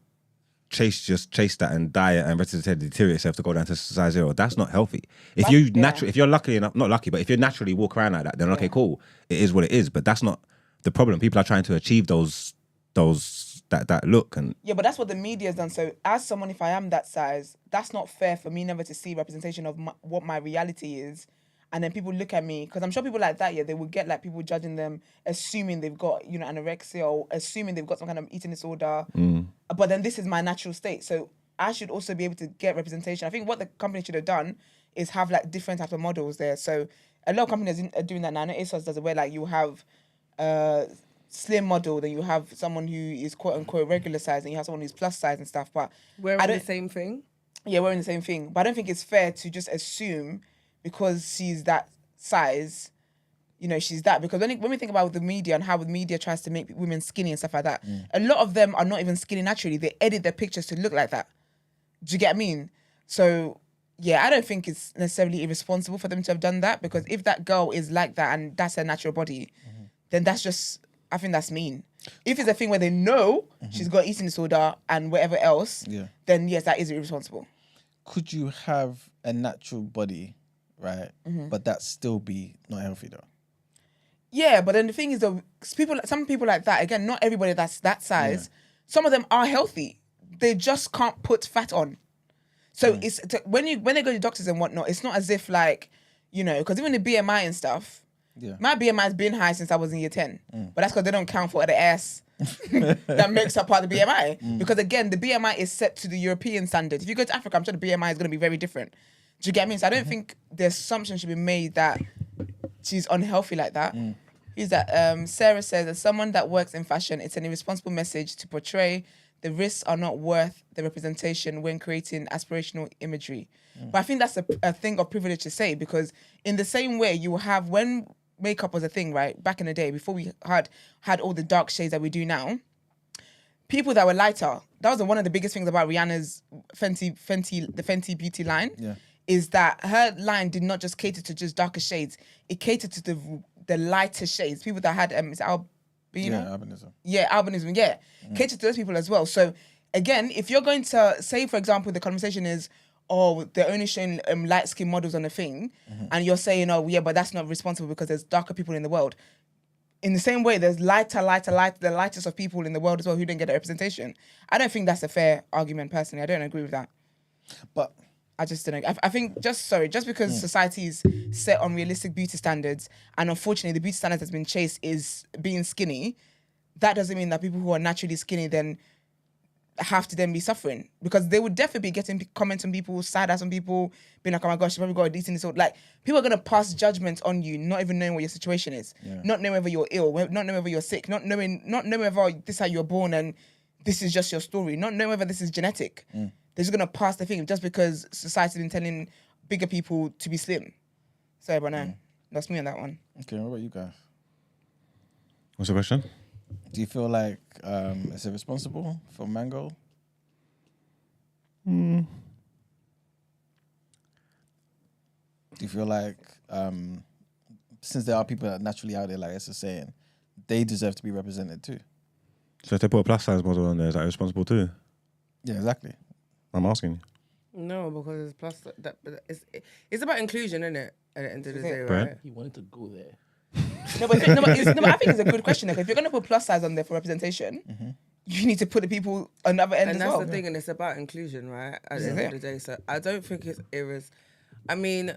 chase that and diet and deteriorate yourself to go down to size 0. That's not healthy. If if you're lucky enough, not lucky, but if you naturally walk around like that, then okay, cool. It is what it is. But that's not the problem. People are trying to achieve that look and. Yeah, but that's what the media has done. So as someone, if I am that size, that's not fair for me never to see representation of what my reality is. And then people look at me, because I'm sure people like that, they will get like people judging them, assuming they've got, anorexia or assuming they've got some kind of eating disorder. But then this is my natural state. So I should also be able to get representation. I think what the company should have done is have like different types of models there. So a lot of companies are doing that now. I know ASOS does it where like you have slim model, then you have someone who is quote unquote regular size, and you have someone who's plus size and stuff. But We're I on the don't- same thing. yeah, we're in the same thing. But I don't think it's fair to just assume because she's that size, she's that. Because when we think about the media and how the media tries to make women skinny and stuff like that, a lot of them are not even skinny naturally. They edit their pictures to look like that. Do you get what I mean? So Yeah, I don't think it's necessarily irresponsible for them to have done that, because if that girl is like that and that's her natural body, then that's just, I think that's mean. If it's a thing where they know she's got eating disorder and whatever else, then yes, that is irresponsible. Could you have a natural body, right, but that still be not healthy though? Yeah, but then the thing is though, some people like that, again, not everybody that's that size, some of them are healthy. They just can't put fat on. So when they go to doctors and whatnot, it's not as if like, you know, because even the BMI and stuff, my BMI has been high since I was in year 10. But that's because they don't count for the ass that makes up part of the BMI. Because again, the BMI is set to the European standard. If you go to Africa, I'm sure the BMI is going to be very different. Do you get me? So I don't think the assumption should be made that she's unhealthy like that. Who's that? Sarah says, as someone that works in fashion, it's an irresponsible message to portray. The risks are not worth the representation when creating aspirational imagery. But I think that's a thing of privilege to say, because in the same way you have, when makeup was a thing, right, back in the day, before we had all the dark shades that we do now, people that were lighter, that was one of the biggest things about Rihanna's Fenty beauty line, is that her line did not just cater to just darker shades, it catered to the lighter shades. People that had albinism. Albinism, cater to those people as well. So again, if you're going to say, for example, the conversation is, oh, they're only showing light skin models on a thing, and you're saying, oh yeah, but that's not responsible because there's darker people in the world. In the same way, there's the lightest of people in the world as well who didn't get a representation. I don't think that's a fair argument personally. I don't agree with that. But I just don't. I think just because society is set on realistic beauty standards, and unfortunately the beauty standard that's been chased is being skinny, that doesn't mean that people who are naturally skinny then have to then be suffering, because they would definitely be getting comments on people, side eyes on people, being like, oh my gosh, you probably got a decent disorder. Like, people are going to pass judgment on you, not even knowing what your situation is, not knowing whether you're ill, not knowing whether you're sick, not knowing whether this is how you were born and this is just your story, not knowing whether this is genetic. They're just going to pass the thing just because society's been telling bigger people to be slim. Sorry, but no, that's me on that one. Okay, what about you guys? What's the question? Do you feel like it's irresponsible for Mango? Do you feel like since there are people that are naturally out there, like Esther's saying, they deserve to be represented too? So if they put a plus size model on there, is that responsible too? Yeah, exactly. I'm asking you. No, because it's plus that. It's about inclusion, isn't it? At the end of the day, Brad? right? He wanted to go there. No, but I think it's a good question. Like, if you're going to put plus size on there for representation, you need to put the people on the other end And as that's well. the thing, and it's about inclusion, right? At the end of the day. So I don't think it's I mean,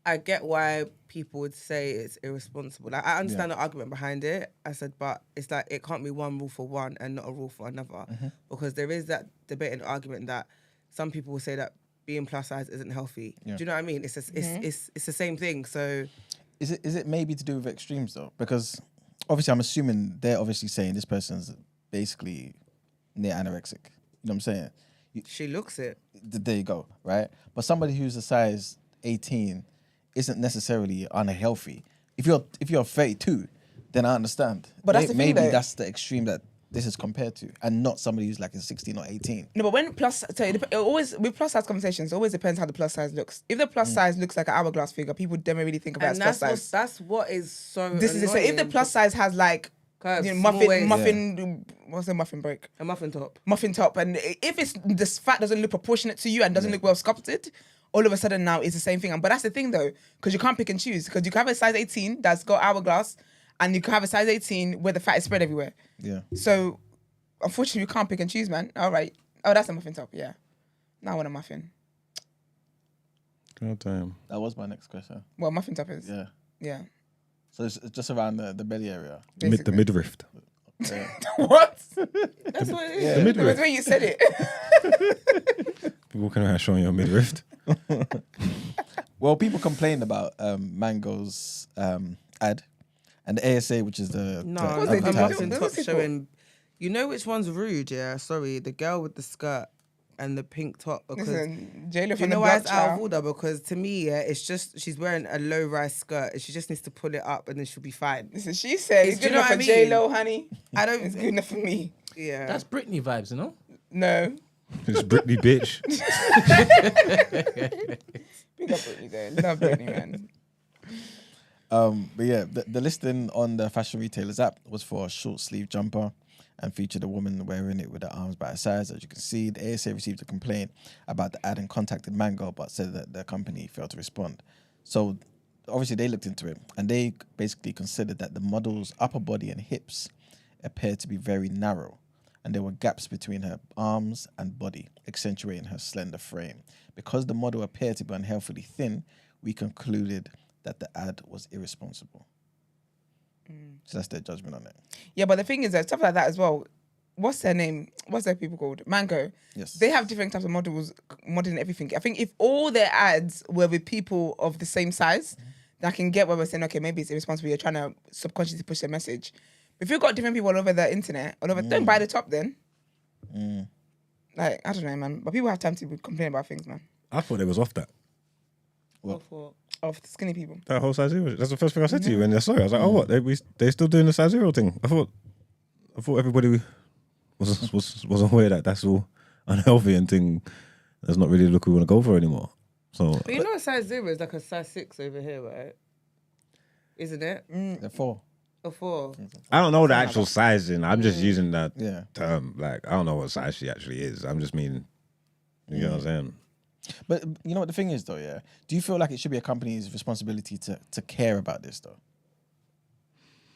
I get why people would say it's irresponsible. Like, I understand the argument behind it. I said, but it's like, it can't be one rule for one and not a rule for another. Because there is that debate and argument that some people will say that being plus size isn't healthy. Do you know what I mean? It's the same thing. So Is it maybe to do with extremes though? Because obviously I'm assuming they're obviously saying this person's basically near anorexic. You know what I'm saying? she looks it. There you go, right? But somebody who's a size 18 isn't necessarily unhealthy. If you're 32, then I understand. But that's the thing, maybe though. that's the extreme that this is compared to, and not somebody who's like a 16 or 18. No, but when it always with plus size conversations, it always depends how the plus size looks. If the plus size looks like an hourglass figure, people don't really think about it as plus size. That's what is so. This is it. So if the plus size has like Curves, you know, small waist. muffin, what's a muffin break? A muffin top. Muffin top, and if it's this fat doesn't look proportionate to you and doesn't look well sculpted, all of a sudden now it's the same thing. But that's the thing though, because you can't pick and choose. Because you can have a size 18 that's got hourglass, and you can have a size 18 where the fat is spread everywhere. Yeah. So unfortunately, you can't pick and choose, man. All right. Oh, that's a muffin top. Yeah. Now I want a muffin. God damn. That was my next question. Well, muffin top is. Yeah. Yeah. So it's just around the belly area. The Basically. midriff. Yeah. What? That's what it is. The It was midriff. when you said it. People walking around showing your midriff. Well, people complained about Mango's ad, and the ASA, which is the No, Of course a they do. muffin Those top people- showing. You know which one's rude? Yeah, sorry, the girl with the skirt and the pink top. Because Listen, J-Lo do you from the know why block, it's out of child. order? Because to me, yeah, it's just she's wearing a low-rise skirt and she just needs to pull it up and then she'll be fine. Listen, she said it's Do you good know enough what for I mean? J-Lo, honey. I It's don't. good enough for me. Yeah, That's Britney vibes, you know? No. It's Britney, bitch. Big up Britney though. Love Britney, man. But yeah, the listing on the fashion retailers app was for a short sleeve jumper and featured a woman wearing it with her arms by her sides. As you can see, the ASA received a complaint about the ad and contacted Mango, but said that the company failed to respond. So obviously they looked into it and they basically considered that the model's upper body and hips appeared to be very narrow, and there were gaps between her arms and body, accentuating her slender frame. Because the model appeared to be unhealthily thin, we concluded that the ad was irresponsible. So that's their judgment on it. Yeah, but the thing is that stuff like that as well. What's their name? What's their people called? Mango. Yes. They have different types of models, modeling everything. I think if all their ads were with people of the same size, then I can get where we're saying, okay, maybe it's irresponsible. You're trying to subconsciously push a message. But if you've got different people all over the internet, don't buy the top then. Like, I don't know, man. But people have time to complain about things, man. I thought it was off that. Of the skinny people. That whole size zero. That's the first thing I said to you when I saw it. I was like, oh, what? They still doing the size zero thing. I thought everybody was aware that that's all unhealthy and thing. That's not really the look we want to go for anymore. So, But you know, a size 0 is like a size 6 over here, right? Isn't it? They're 4. Or 4? I don't know the actual sizing. I'm just using that Yeah. term. Like, I don't know what size she actually is. I'm just meaning, you know what I'm saying? But you know what the thing is though, yeah? Do you feel like it should be a company's responsibility to care about this though?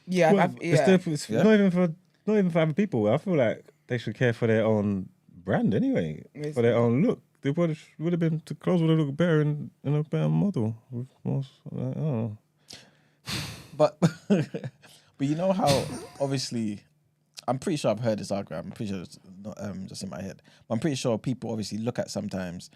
Yeah, Well, it's Yeah. not even for other people. I feel like they should care for their own brand anyway, Yes. for their own look. They would have been the clothes would have looked better in a better model. With more, I don't know. But but you know how obviously I'm pretty sure I've heard this argument. I'm pretty sure it's not just in my head. But I'm pretty sure people obviously look at sometimes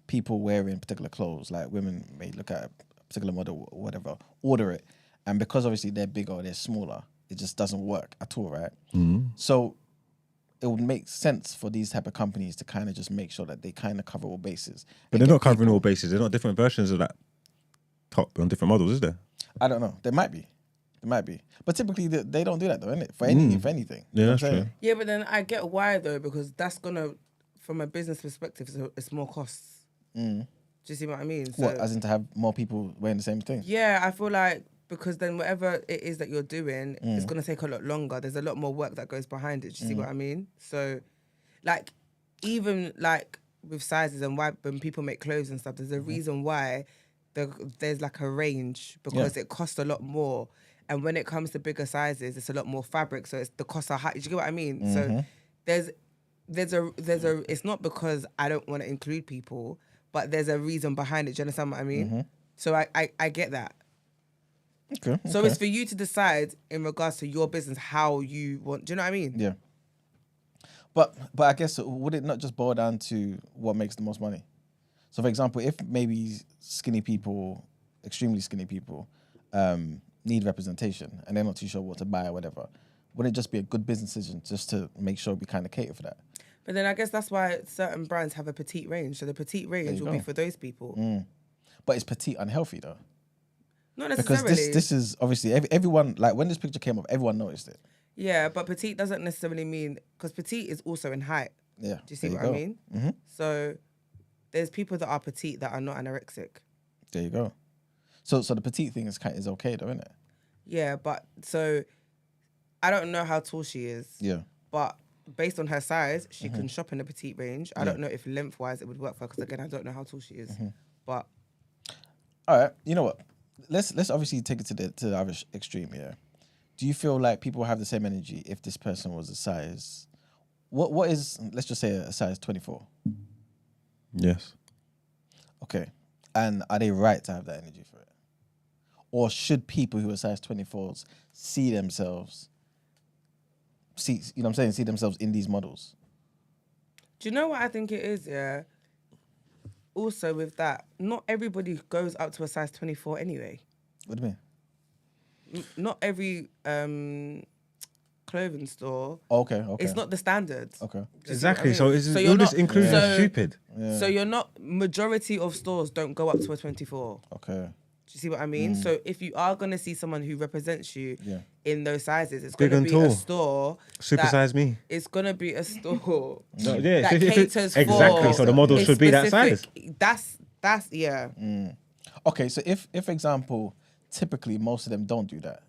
people wearing particular clothes. Like women may look at a particular model or whatever, order it. And because obviously they're bigger or they're smaller, it just doesn't work at all, right? So it would make sense for these type of companies to kind of just make sure that they kind of cover all bases. But they're not covering all bases. They're not different versions of that top on different models, is there? I don't know. There might be. But typically they don't do that though, innit? For anything. Yeah, You know that's what I'm saying? true. Yeah, but then I get why though, because that's gonna, from a business perspective, it's more costs. Do you see what I mean? So, What, as in to have more people wearing the same thing? yeah, I feel like because then whatever it is that you're doing, it's gonna take a lot longer. There's a lot more work that goes behind it. Do you see what I mean? So, like, even like with sizes and why when people make clothes and stuff, there's a reason why there's like a range because it costs a lot more. And when it comes to bigger sizes, it's a lot more fabric, so the costs are high. Do you get what I mean? So there's a it's not because I don't want to include people, but there's a reason behind it. Do you understand what I mean? So I get that. Okay. So it's for you to decide in regards to your business how you want. Do you know what I mean? Yeah. But I guess would it not just boil down to what makes the most money? So for example, if maybe skinny people, extremely skinny people, need representation and they're not too sure what to buy or whatever, wouldn't it just be a good business decision just to make sure we kind of cater for that? But then I guess that's why certain brands have a petite range. So the petite range will be for those people. But is petite unhealthy though? Not Because necessarily. this is obviously everyone, like when this picture came up, everyone noticed it. Yeah, but petite doesn't necessarily mean, because petite is also in height. Yeah. Do you see there what I go. mean? So there's people that are petite that are not anorexic. There you go. So the petite thing is okay though, isn't it? Yeah, but so I don't know how tall she is. Yeah. But based on her size, she can shop in the petite range. I don't know if lengthwise it would work for her, because again, I don't know how tall she is. But All right, you know what? Let's obviously take it to the other extreme here. Do you feel like people have the same energy if this person was a size? What is, let's just say a size 24? Yes. Okay, and are they right to have that energy for it? Or should people who are size 24s see themselves in these models? do you know what I think it is? Yeah. Also with that, not everybody goes up to a size 24 anyway. What do you mean? Not every clothing store. Okay. It's not the standard. Okay. Do you see what I Exactly. mean? So is So all you're this not- inclusion so- stupid? So you're not, majority of stores don't go up to a 24. Okay. you see what I mean? So if you are gonna see someone who represents you Yeah. in those sizes, it's Big gonna and be tall. a store. Supersize me. It's gonna be a store So, yeah, that if it- caters for exactly. So the model a should be that size. specific- That's yeah. Okay, so if example, typically most of them don't do that,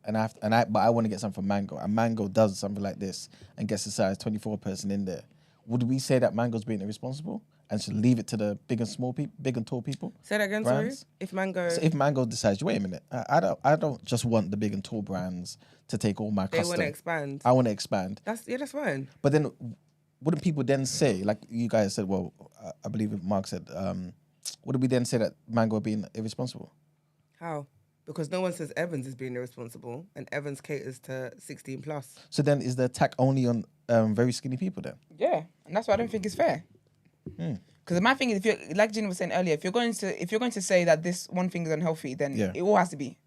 but I want to get something from Mango, and Mango does something like this and gets a size 24 person in there, would we say that Mango's being irresponsible and should leave it to the big and small people, big and tall people? Say that again, brands? sorry. If Mango, So if Mango decides, wait a minute, I don't just want the big and tall brands to take all my they custom. want to expand. I want to expand. That's fine. But then, wouldn't people then say, like you guys said? Well, I believe Mark said, would we then say that Mango are being irresponsible? How? Because no one says Evans is being irresponsible, and Evans caters to 16 plus. So then, is the attack only on very skinny people then? Yeah, and that's why I don't think it's fair. Because my thing is, if you're like Gina was saying earlier, if you're going to say that this one thing is unhealthy, then Yeah. it all has to be.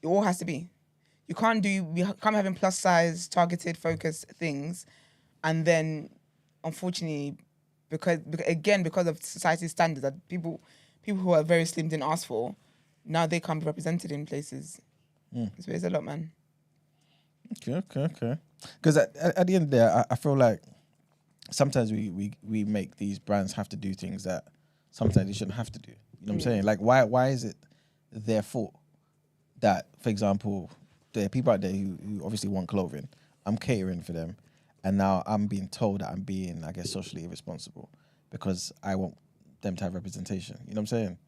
It all has to be. You can't having plus size, targeted, focused things, and then, unfortunately, because of society's standards that people who are very slim didn't ask for, now they can't be represented in places. So it's a lot, man. Okay. Because at the end of the day, I feel like sometimes we make these brands have to do things that sometimes they shouldn't have to do. You know what I'm saying? Like, why is it their fault that, for example, there are people out there who obviously want clothing. I'm catering for them, and now I'm being told that I'm being, I guess, socially irresponsible because I want them to have representation. You know what I'm saying?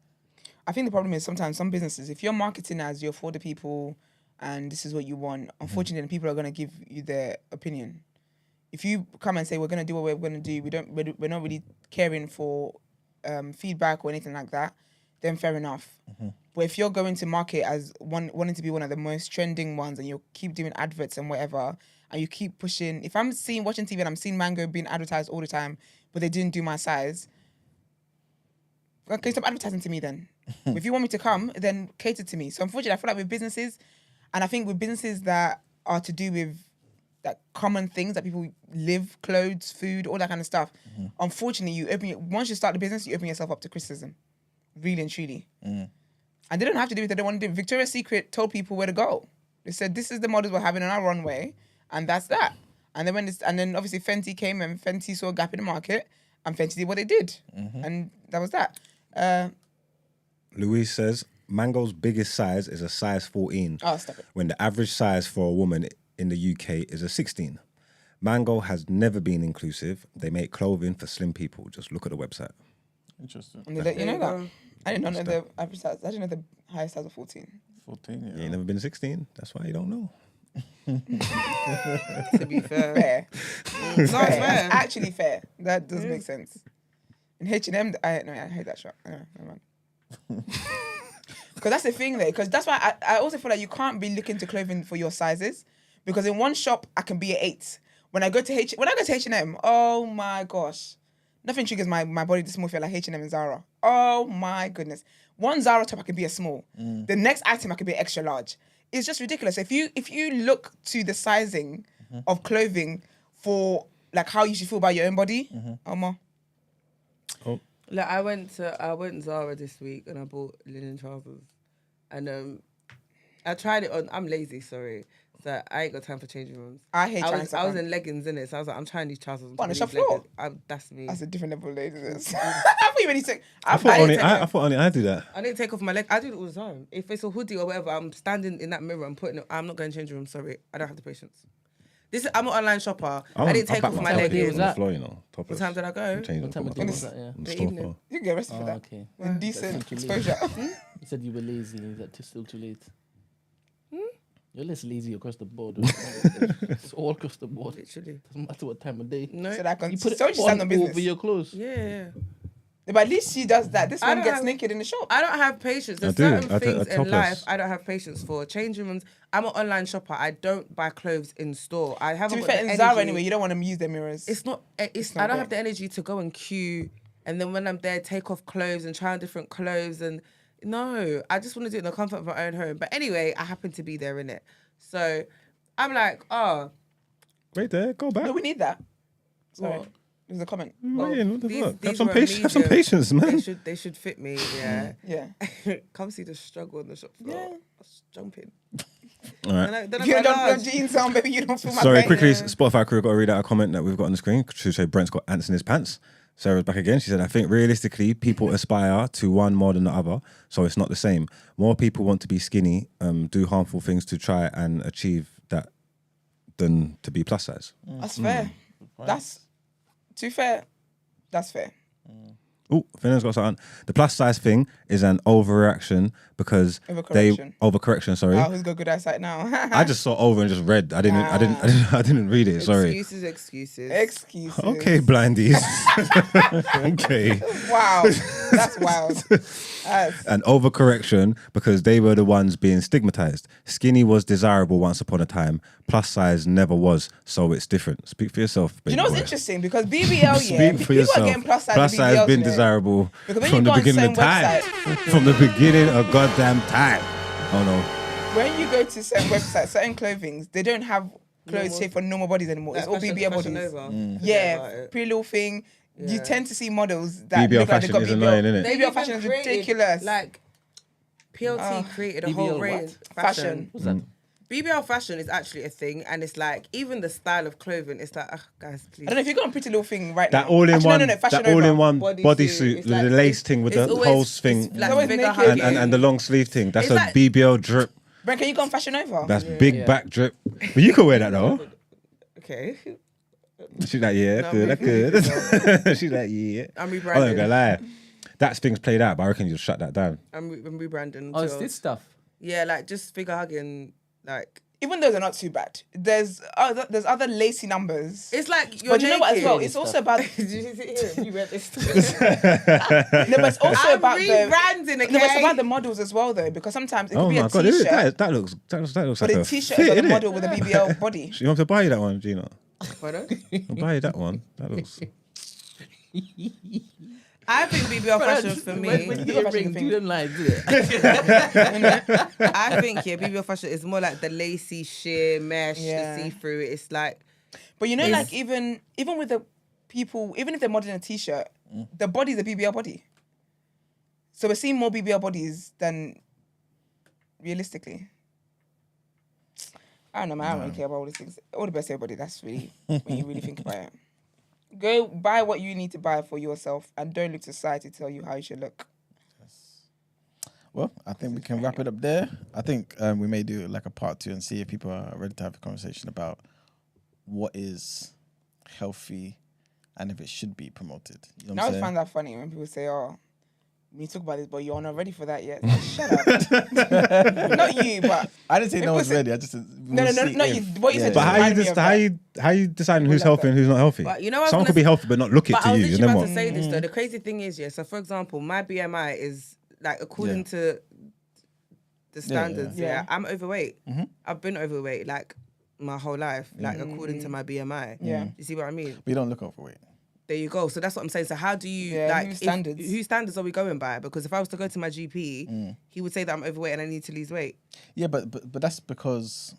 I think the problem is sometimes some businesses, if you're marketing as you're for the people and this is what you want, unfortunately, people are going to give you their opinion. If you come and say we're going to do what we're going to do, we're not really caring for feedback or anything like that, then fair enough. But if you're going to market as wanting to be one of the most trending ones, and you keep doing adverts and whatever, and you keep pushing, if I'm watching TV and I'm seeing Mango being advertised all the time, but they didn't do my size, okay, stop advertising to me then. If you want me to come, then cater to me. So unfortunately, I feel like with businesses, and I think with businesses that are to do with like common things that people live, clothes, food, all that kind of stuff. Unfortunately, once you start the business, you open yourself up to criticism, really and truly. And they don't have to do it if they don't want to do it. Victoria's Secret told people where to go. They said, this is the models we're having on our runway, and that's that. And then obviously Fenty came, and Fenty saw a gap in the market, and Fenty did what they did. And that was that. Louise says, Mango's biggest size is a size 14. Oh, stop it. When the average size for a woman in the UK is a 16. Mango has never been inclusive. They make clothing for slim people. Just look at the website. Interesting. And you know that? I didn't know the average size. I didn't know the highest size of 14. 14, You ain't never been 16. That's why you don't know. To be fair. Fair. No, it's Fair. fair. It's actually fair. That does make sense. In H&M, I hate that shop. Never mind. Because that's the thing there. Because that's why I also feel like you can't be looking to clothing for your sizes. Because in one shop, I can be an 8. When I go to H&M, oh my gosh. Nothing triggers my body dysmorphia like H&M and Zara. Oh my goodness. One Zara top, I could be a small. The next item, I could be extra large. It's just ridiculous. If you look to the sizing of clothing for like how you should feel about your own body, Omar. Like I went Zara this week and I bought linen trousers, and I tried it on. I'm lazy, sorry. So I ain't got time for changing rooms. I hate trying I stuff was on. in leggings in it, so I was like, I'm trying these trousers. What, on the these shop floor? leggings. That's me. That's a different level of laziness. I thought you really took. I thought only I do that. I didn't take off my leg. I do it all the time. If it's a hoodie or whatever, I'm standing in that mirror and putting it. I'm not going to change room. Sorry, I don't have the patience. I'm an online shopper. I didn't take off my leg leggings. in. on the floor, you know. What Topless. time did I go? Change What time on of the day floor. was that? Yeah. On the The store evening. floor. You can get arrested for that. Okay. With decent exposure. You said you were lazy. Is that still too late? You're less lazy across the board. It's all across the board. Literally. Doesn't matter what time of day. No. So that I can You put it stand on on business. over your clothes. Yeah. But at least she does that. This I one don't gets have- naked in the shop. I don't have patience. There's I do. certain I things in topless. life I don't have patience for. Changing rooms. I'm an online shopper. I don't buy clothes in store. I To haven't be got fair, the in Zara energy. anyway, you don't want to use their mirrors. It's not. It's. not I don't great. have the energy to go and queue, and then when I'm there, take off clothes and try on different clothes. And no, I just want to do it in the comfort of my own home. But anyway, I happen to be there in it, so I'm like, oh, Wait there, go back. No, we need that. Sorry. What? There's a comment. Man, what the these- fuck? these Have some were patience. Have some medium. patience, man. They should fit me. Yeah. Yeah. Come see the struggle on the shop floor. Yeah. I was jumping. All right. Then If you I don't got put your jeans on, baby, you don't feel my Sorry, pain. quickly, Spotify crew got to read out a comment that we've got on the screen. To say Brent's got ants in his pants. Sarah's back again. She said, I think realistically, people aspire to one more than the other, so it's not the same. More people want to be skinny, do harmful things to try and achieve that than to be plus size. That's fair. That's too fair. That's fair. Oh, Finn's got something. The plus size thing is an overreaction because Overcorrection. Sorry, Oh, who's got good eyesight now? I just saw over and just read. I didn't read it. Sorry. Excuses. Excuses. Okay, blindies. Okay. Wow. That's wild. An overcorrection because they were the ones being stigmatized. Skinny was desirable once upon a time. Plus size never was, so it's different. Speak for yourself, baby You know what's boy. interesting? Because BBL, yeah, Speak for people yourself. are getting plus size. Plus with size BBLs, been you know. desirable Because when from you the go on beginning of certain time. websites- From the beginning of goddamn time. Oh no. When you go to certain websites, certain clothings, they don't have clothes shaped for normal bodies anymore. It's all BBL bodies. Yeah, pretty little thing. You tend to see models that BBL look like they fashion got is BBL. annoying, isn't it? BBL fashion is ridiculous. Like, PLT created a whole BBL range. what? Fashion. What's that? BBL fashion is actually a thing, and it's like even the style of clothing. It's like, guys, please. I don't know if you got a pretty little thing right That now. all in Actually, one, no, Fashion that all Nova. in one Bodysuit. bodysuit, It's the like- lace thing with it's the always- whole thing, it's like always figure naked. hugging. and the long sleeve thing. That's It's a like- BBL drip. Brent, can you go on Fashion Nova? That's big Yeah. back drip. But you can wear that though. Okay. She's like, yeah, No, that's I'm good. rebranding. That's She's like, yeah. I'm I'm not rebranding. gonna lie. That thing's played out, but I reckon you'll shut that down. I'm rebranding. Oh, it's until- this stuff. Yeah, like just figure hugging. Like Even those are not too bad. There's other lacy numbers. it's like you're But you know what as well? naked. It's also about Did you see it? You read this. no, but it's also I'm about the rebranding, okay? no, but it's about the models as well though, because sometimes it could Oh be my a god, t-shirt, that looks but like the a t-shirt fit, is on a innit? model with a BBL body. You want to buy you that one, Gina? Pardon? I'll buy you that one. That looks. I think BBL fashion for When me. you BBL get fashion ring, thing. do them lines, do it. I think BBL fashion is more like the lacy sheer mesh, Yeah. the see-through. It's like But you know, It's- like even with the people, even if they're modeling a t-shirt, the body's a BBL body. So we're seeing more BBL bodies than realistically. I don't know, man. I don't really care about all these things. All the best, everybody. That's really when you really think about it. Go buy what you need to buy for yourself, and don't look to society to tell you how you should look. Well, I think we can wrap it up there. I think we may do like a part 2 and see if people are ready to have a conversation about what is healthy and if it should be promoted. You know I what I'm always saying? find that funny when people say, "Oh, we talk about this, but you're not ready for that yet." Like, shut up. Not you, but I didn't say no People one's say- ready. I just no, not you. What you said. But just how you reminded me just of that. how you deciding who's love healthy that. and who's not healthy? But you know what I was Someone gonna could be say- healthy but not look it But to I was you. And literally then about what? to say this though. The crazy thing is, yeah. So for example, my BMI is like according to the standards. yeah. Yeah, I'm overweight. I've been overweight like my whole life, like according to my BMI. Yeah. You see what I mean? But you don't look overweight. There you go. So that's what I'm saying. So how do you Yeah, like whose if- standards? whose standards are we going by? Because if I was to go to my GP, he would say that I'm overweight and I need to lose weight. Yeah, but that's because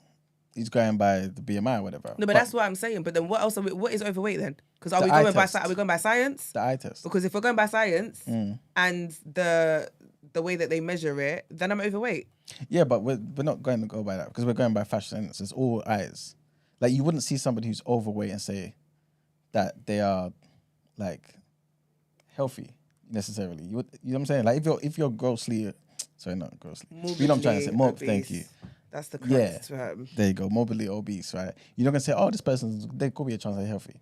he's going by the BMI or whatever. No, but that's what I'm saying. But then what else? What is overweight then? Because are The we eye going by test. are we going by science? the eye test. Because if we're going by science and the way that they measure it, then I'm overweight. Yeah, but we're not going to go by that because we're going by fashion. So it's all eyes. Like you wouldn't see somebody who's overweight and say that they are like healthy necessarily. You know what I'm saying? Like if you're grossly, sorry, not grossly. You know what I'm trying to say? Morbidly Thank obese. you. That's the Yeah. correct term. There you go, morbidly obese, right? You're not gonna say, oh, this person's there could be a chance they're healthy.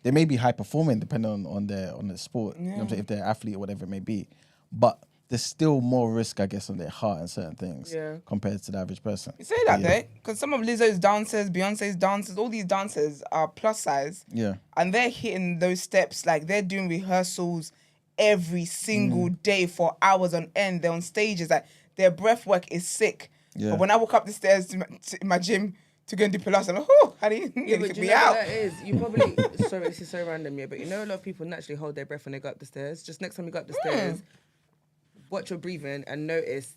They may be high performing depending on their sport. You know what I'm saying? If they're an athlete or whatever it may be. But there's still more risk, I guess, on their heart and certain things compared to the average person. You say that Yeah. though, because some of Lizzo's dancers, Beyonce's dancers, all these dancers are plus size, Yeah. and they're hitting those steps like they're doing rehearsals every single day for hours on end. They're on stages, like their breath work is sick. Yeah. But when I walk up the stairs to my gym to go and do Pilates, I'm like, oh, honey, Yeah, you but kick do me you know out. what that is? You probably sorry, this is so random, yeah. But you know, a lot of people naturally hold their breath when they go up the stairs. Just next time you go up the stairs, watch your breathing and notice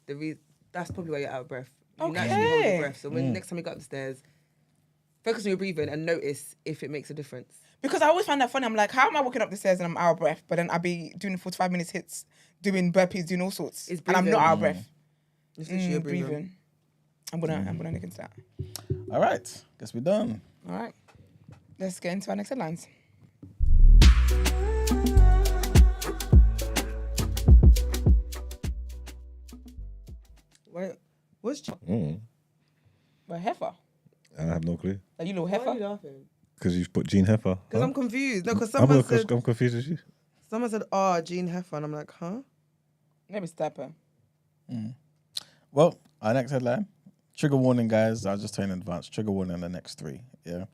that's probably why you're out of breath. You naturally hold your Okay. breath. So when next time you go up the stairs, Focus on your breathing and notice if it makes a difference. Because I always find that funny. I'm like, how am I walking up the stairs and I'm out of breath, but then I'll be doing 45 minutes hits, doing burpees, doing all sorts, It's and I'm not breathing. out of breath. It's literally your breathing. Breathing. I'm gonna look into that. All right, guess we're done. All right, let's get into our next headlines. Wait, what's Well, heifer. I have no clue. Like you little Why are you heifer. laughing? Because you've put Gene Heifer. Because I'm confused. No, because I'm confused with you. someone said, Gene Heifer, and I'm like, huh? Maybe it's typo. Well, our next headline. Trigger warning, guys. I'll just tell you in advance. Trigger warning on the next three. Yeah.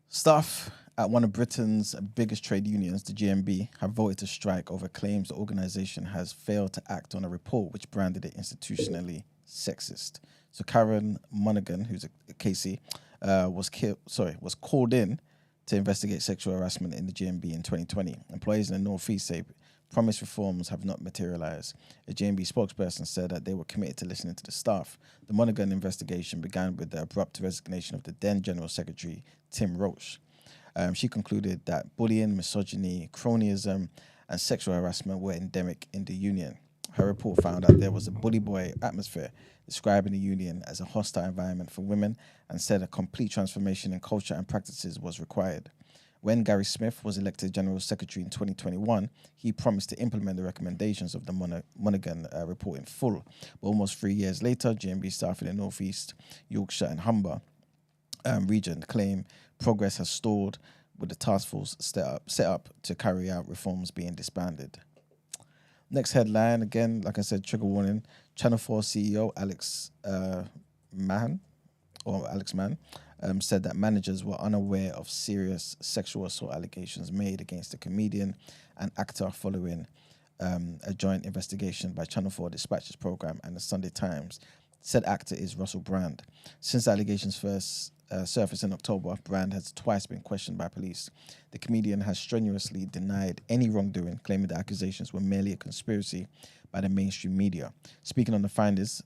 Staff at one of Britain's biggest trade unions, the GMB, have voted to strike over claims the organisation has failed to act on a report which branded it institutionally sexist. So Karen Monaghan, who's a KC, was called in to investigate sexual harassment in the GMB in 2020. Employees in the North East say promised reforms have not materialised. A GMB spokesperson said that they were committed to listening to the staff. The Monaghan investigation began with the abrupt resignation of the then General Secretary, Tim Roche. She concluded that bullying, misogyny, cronyism, and sexual harassment were endemic in the union. Her report found that there was a bully boy atmosphere, describing the union as a hostile environment for women, and said a complete transformation in culture and practices was required. When Gary Smith was elected General Secretary in 2021, he promised to implement the recommendations of the Monaghan report in full. But almost 3 years later, GMB staff in the North East, Yorkshire and Humber region claim progress has stalled, with the task force set up to carry out reforms being disbanded. Next headline, again, like I said, trigger warning. Channel 4 CEO Alex Mann said that managers were unaware of serious sexual assault allegations made against the comedian and actor following a joint investigation by Channel 4 Dispatches Programme and the Sunday Times. Said actor is Russell Brand. Since the allegations first surfaced in October, Brand has twice been questioned by police. The comedian has strenuously denied any wrongdoing, claiming the accusations were merely a conspiracy by the mainstream media. Speaking on the findings,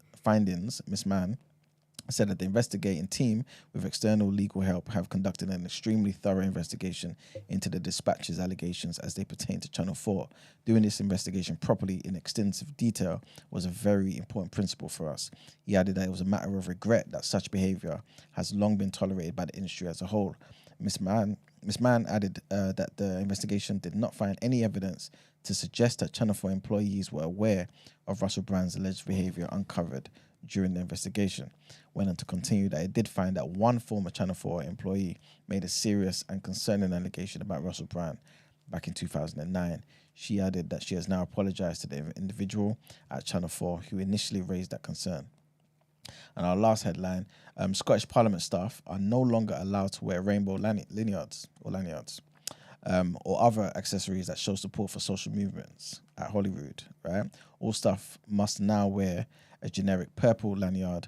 Ms. Mann said that the investigating team with external legal help have conducted an extremely thorough investigation into the Dispatch's allegations as they pertain to Channel 4. Doing this investigation properly in extensive detail was a very important principle for us. He added that it was a matter of regret that such behaviour has long been tolerated by the industry as a whole. Ms. Mann added that the investigation did not find any evidence to suggest that Channel 4 employees were aware of Russell Brand's alleged behaviour uncovered during the investigation. Went on to continue that it did find that one former Channel 4 employee made a serious and concerning allegation about Russell Brand back in 2009. She added that she has now apologised to the individual at Channel 4 who initially raised that concern. And our last headline, Scottish Parliament staff are no longer allowed to wear rainbow lanyards or other accessories that show support for social movements at Holyrood, right? All staff must now wear a generic purple lanyard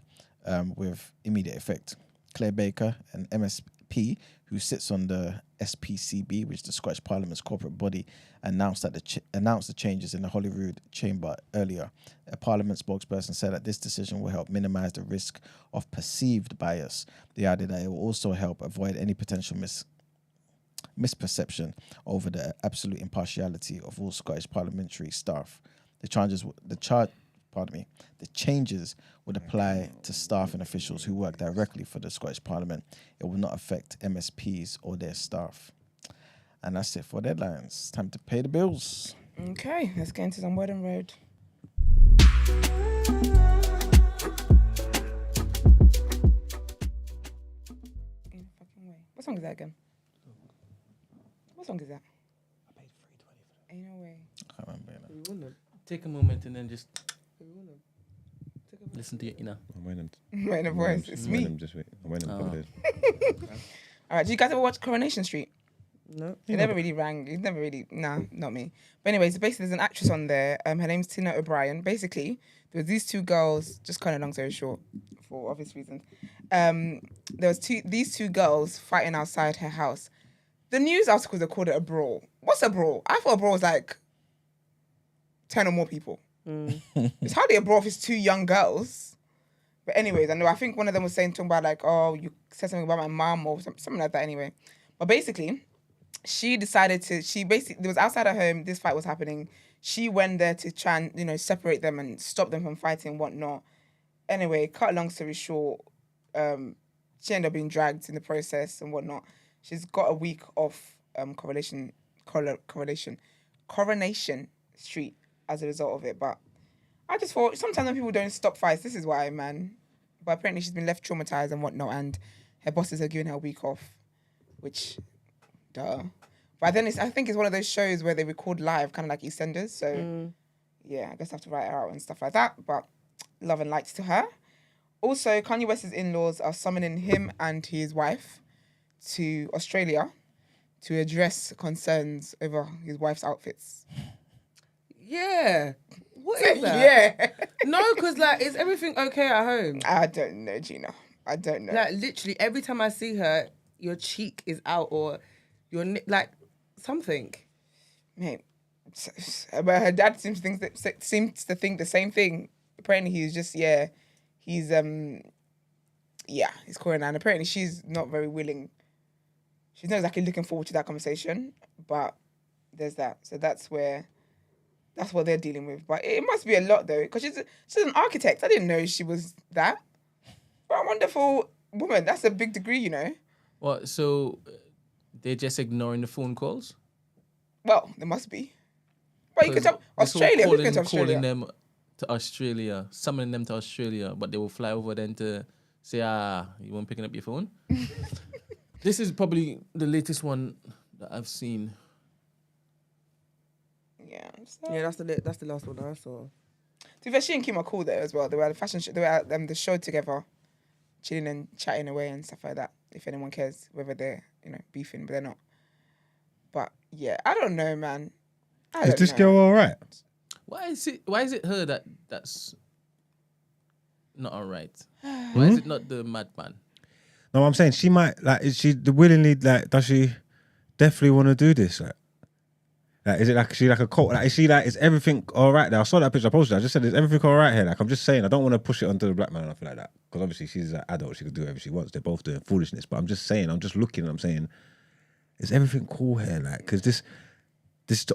with immediate effect. Claire Baker, an MSP who sits on the SPCB, which is the Scottish Parliament's corporate body, announced the changes in the Holyrood chamber earlier. A Parliament spokesperson said that this decision will help minimise the risk of perceived bias. They added that it will also help avoid any potential misperception over the absolute impartiality of all Scottish parliamentary staff. The changes would apply to staff and officials who work directly for the Scottish Parliament. It will not affect MSPs or their staff. And that's it for deadlines. Time to pay the bills. Okay, let's get into some Word and Road. In a fucking way. What song is that again? What song is that? I paid $3.20 for that. Ain't no way. I can't remember. You know. Take a moment and then just listen to your inner. I'm waiting. Wait, the voice. It's me. I'm waiting for this. All right, do you guys ever watch Coronation Street? No. It never really rang. It never really, nah, not me. But anyways, basically there's an actress on there. Her name's Tina O'Brien. Basically, there was these two girls, just kind of long story short, for obvious reasons. There was these two girls fighting outside her house. The news articles, they called it a brawl. What's a brawl? I thought a brawl was like 10 or more people. It's hardly a brawl if it's two young girls. But anyways, I know, I think one of them was talking about like, oh, you said something about my mom or something like that anyway. But basically, she decided to, it was outside her home, this fight was happening. She went there to try and, you know, separate them and stop them from fighting and whatnot. Anyway, cut a long story short, she ended up being dragged in the process and whatnot. She's got a week off Coronation Street as a result of it. But I just thought, sometimes when people don't stop fights, this is why, man. But apparently she's been left traumatized and whatnot, and her bosses are giving her a week off, which, duh. But then I think it's one of those shows where they record live, kind of like EastEnders. So, yeah, I guess I have to write her out and stuff like that. But love and lights to her. Also, Kanye West's in-laws are summoning him and his wife to Australia to address concerns over his wife's outfits. Yeah. What is that? Yeah. No, because, like, is everything okay at home? I don't know, Gina. I don't know. Like, literally, every time I see her, your cheek is out or your, like, something. Mate, but her dad seems to think the same thing. Apparently, he's just, he's calling her, and apparently she's not very willing. She's not exactly looking forward to that conversation, but there's that. So that's what they're dealing with. But it must be a lot, though, because she's an architect. I didn't know she was that. But a wonderful woman. That's a big degree, you know. What? So they're just ignoring the phone calls? Well, there must be. But you could tell Australia. Who's going to Australia? Calling them to Australia, summoning them to Australia, but they will fly over then to say, you weren't picking up your phone? This is probably the latest one that I've seen. Yeah. So. Yeah, that's the last one I saw. To be fair, she and Kim are cool there as well. They were at the fashion show. They were at the show together, chilling and chatting away and stuff like that. If anyone cares whether they're, you know, beefing, but they're not. But yeah, I don't know, man. Is this girl all right? Why is it her that's not all right? Why is it not the madman? No, I'm saying she might, like, is she willingly, like, does she definitely want to do this? Like, is it like, is she like a cult? Like, is she like, is everything all right there? I saw that picture I posted. I just said, is everything all right here? Like, I'm just saying, I don't want to push it onto the black man or nothing like that. Because obviously she's an adult, she could do whatever she wants. They're both doing foolishness. But I'm just saying, I'm just looking and I'm saying, is everything cool here? Like, because this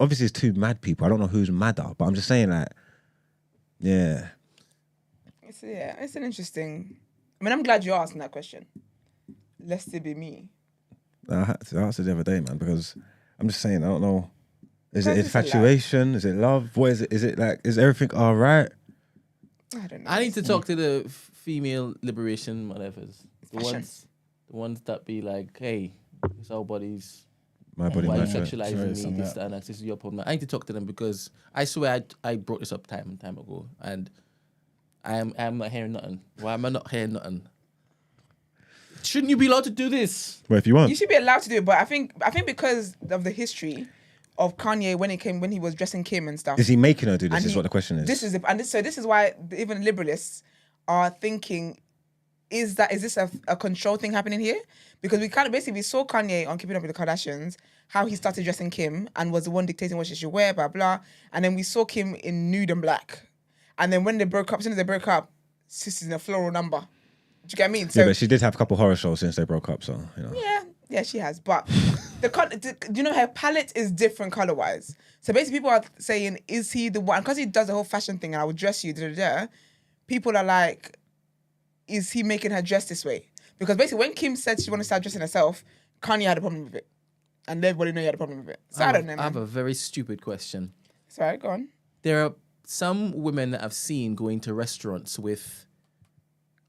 obviously is two mad people. I don't know who's madder, but I'm just saying, like, yeah. It's an interesting. I mean, I'm glad you're asking that question. Lest it be me. I had to answer the other day, man, because I'm just saying, I don't know. Is it infatuation? Is it love? What is it? Is it like, is everything all right? I don't know. I need to talk to the female liberation, whatever's. The ones that be like, hey, it's our bodies. My body, why my are you choice. sexualizing me, this, that, and that. This is your problem. I need to talk to them because I swear I brought this up time and time ago, and I'm not hearing nothing. Why am I not hearing nothing? Shouldn't you be allowed to do this? Well, if you want. You should be allowed to do it, but I think because of the history of Kanye when he was dressing Kim and stuff. Is he making her do this? Is what the question is. This is why even liberalists are thinking, is this a control thing happening here? Because we saw Kanye on Keeping Up with the Kardashians, how he started dressing Kim and was the one dictating what she should wear, blah blah. And then we saw Kim in nude and black. And then when they broke up, as soon as they broke up, sis is in a floral number. Do you get what I mean? So, yeah, but she did have a couple horror shows since they broke up, so you know. Yeah, she has. But do you know her palette is different color wise? So basically, people are saying, is he the one? Because he does the whole fashion thing, and I will dress you. People are like, is he making her dress this way? Because basically, when Kim said she wanted to start dressing herself, Kanye had a problem with it, and everybody knew he had a problem with it. So I don't know. Man. I have a very stupid question. Sorry, go on. There are some women that I've seen going to restaurants with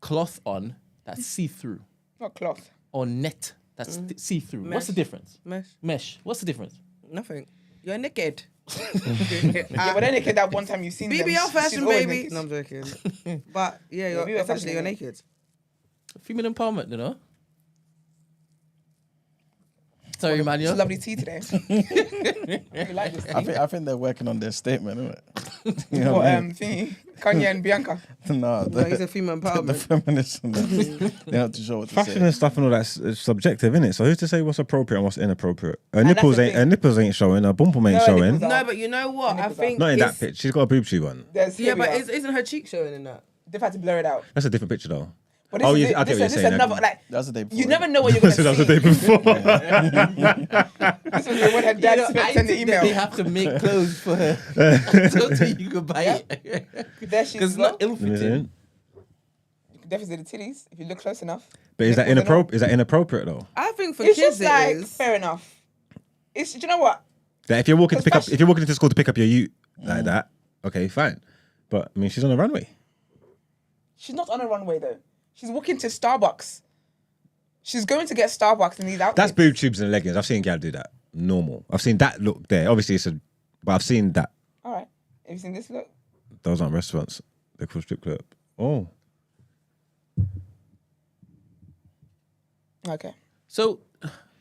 cloth on that's see-through. Not cloth. Or net that's see-through. What's the difference? Mesh. What's the difference? Nothing. You're naked. Yeah, but they're naked that one time you've seen them. BBL fashion, she's always baby. naked. No, I'm joking. But yeah, essentially you're naked. Female empowerment, you know? Sorry, It's a Manuel. lovely tea today. You like this tea? I think they're working on their statement, isn't it? You know What, what I mean? thingy, Kanye and Bianca. No, He's a female the empowerment. feminists and they have to show what to Fashion say. and stuff and all that's subjective, innit? So who's to say what's appropriate and what's inappropriate? Her that's nipples the ain't thing. her nipples ain't showing. Her bum bum ain't No, showing. nipples are- No, but you know what? I Nipples think Not in that it's- pitch. She's got a boob tube on. There's Yeah, but here we are. isn't her cheek showing in that? They've had to blur it out. That's a different picture though. But Oh, this yeah, is, I get what you're this is saying. another, like, That's the day before. you never know what you're going to see. That was the day before. This was when her dad I sent the think that they email. have to make clothes for her until you can buy it. There she's Because it's not low. ill-fitting. You can definitely see the titties if you look close enough. But is that Nipples and all. inappropriate? Is that inappropriate though? I think for It's kids just like, it is. fair enough. It's, do you know what? That if you're walking to pick up, Especially- if you're walking into school to pick up your ute like that, okay, fine. But I mean, she's on a runway. She's not on a runway though. She's walking to Starbucks. She's going to get Starbucks in these outfits. That's boob tubes and leggings. I've seen gal do that. Normal. I've seen that look there. Obviously, but I've seen that. All right. Have you seen this look? Those aren't restaurants. They're called strip club. Oh, Okay. So,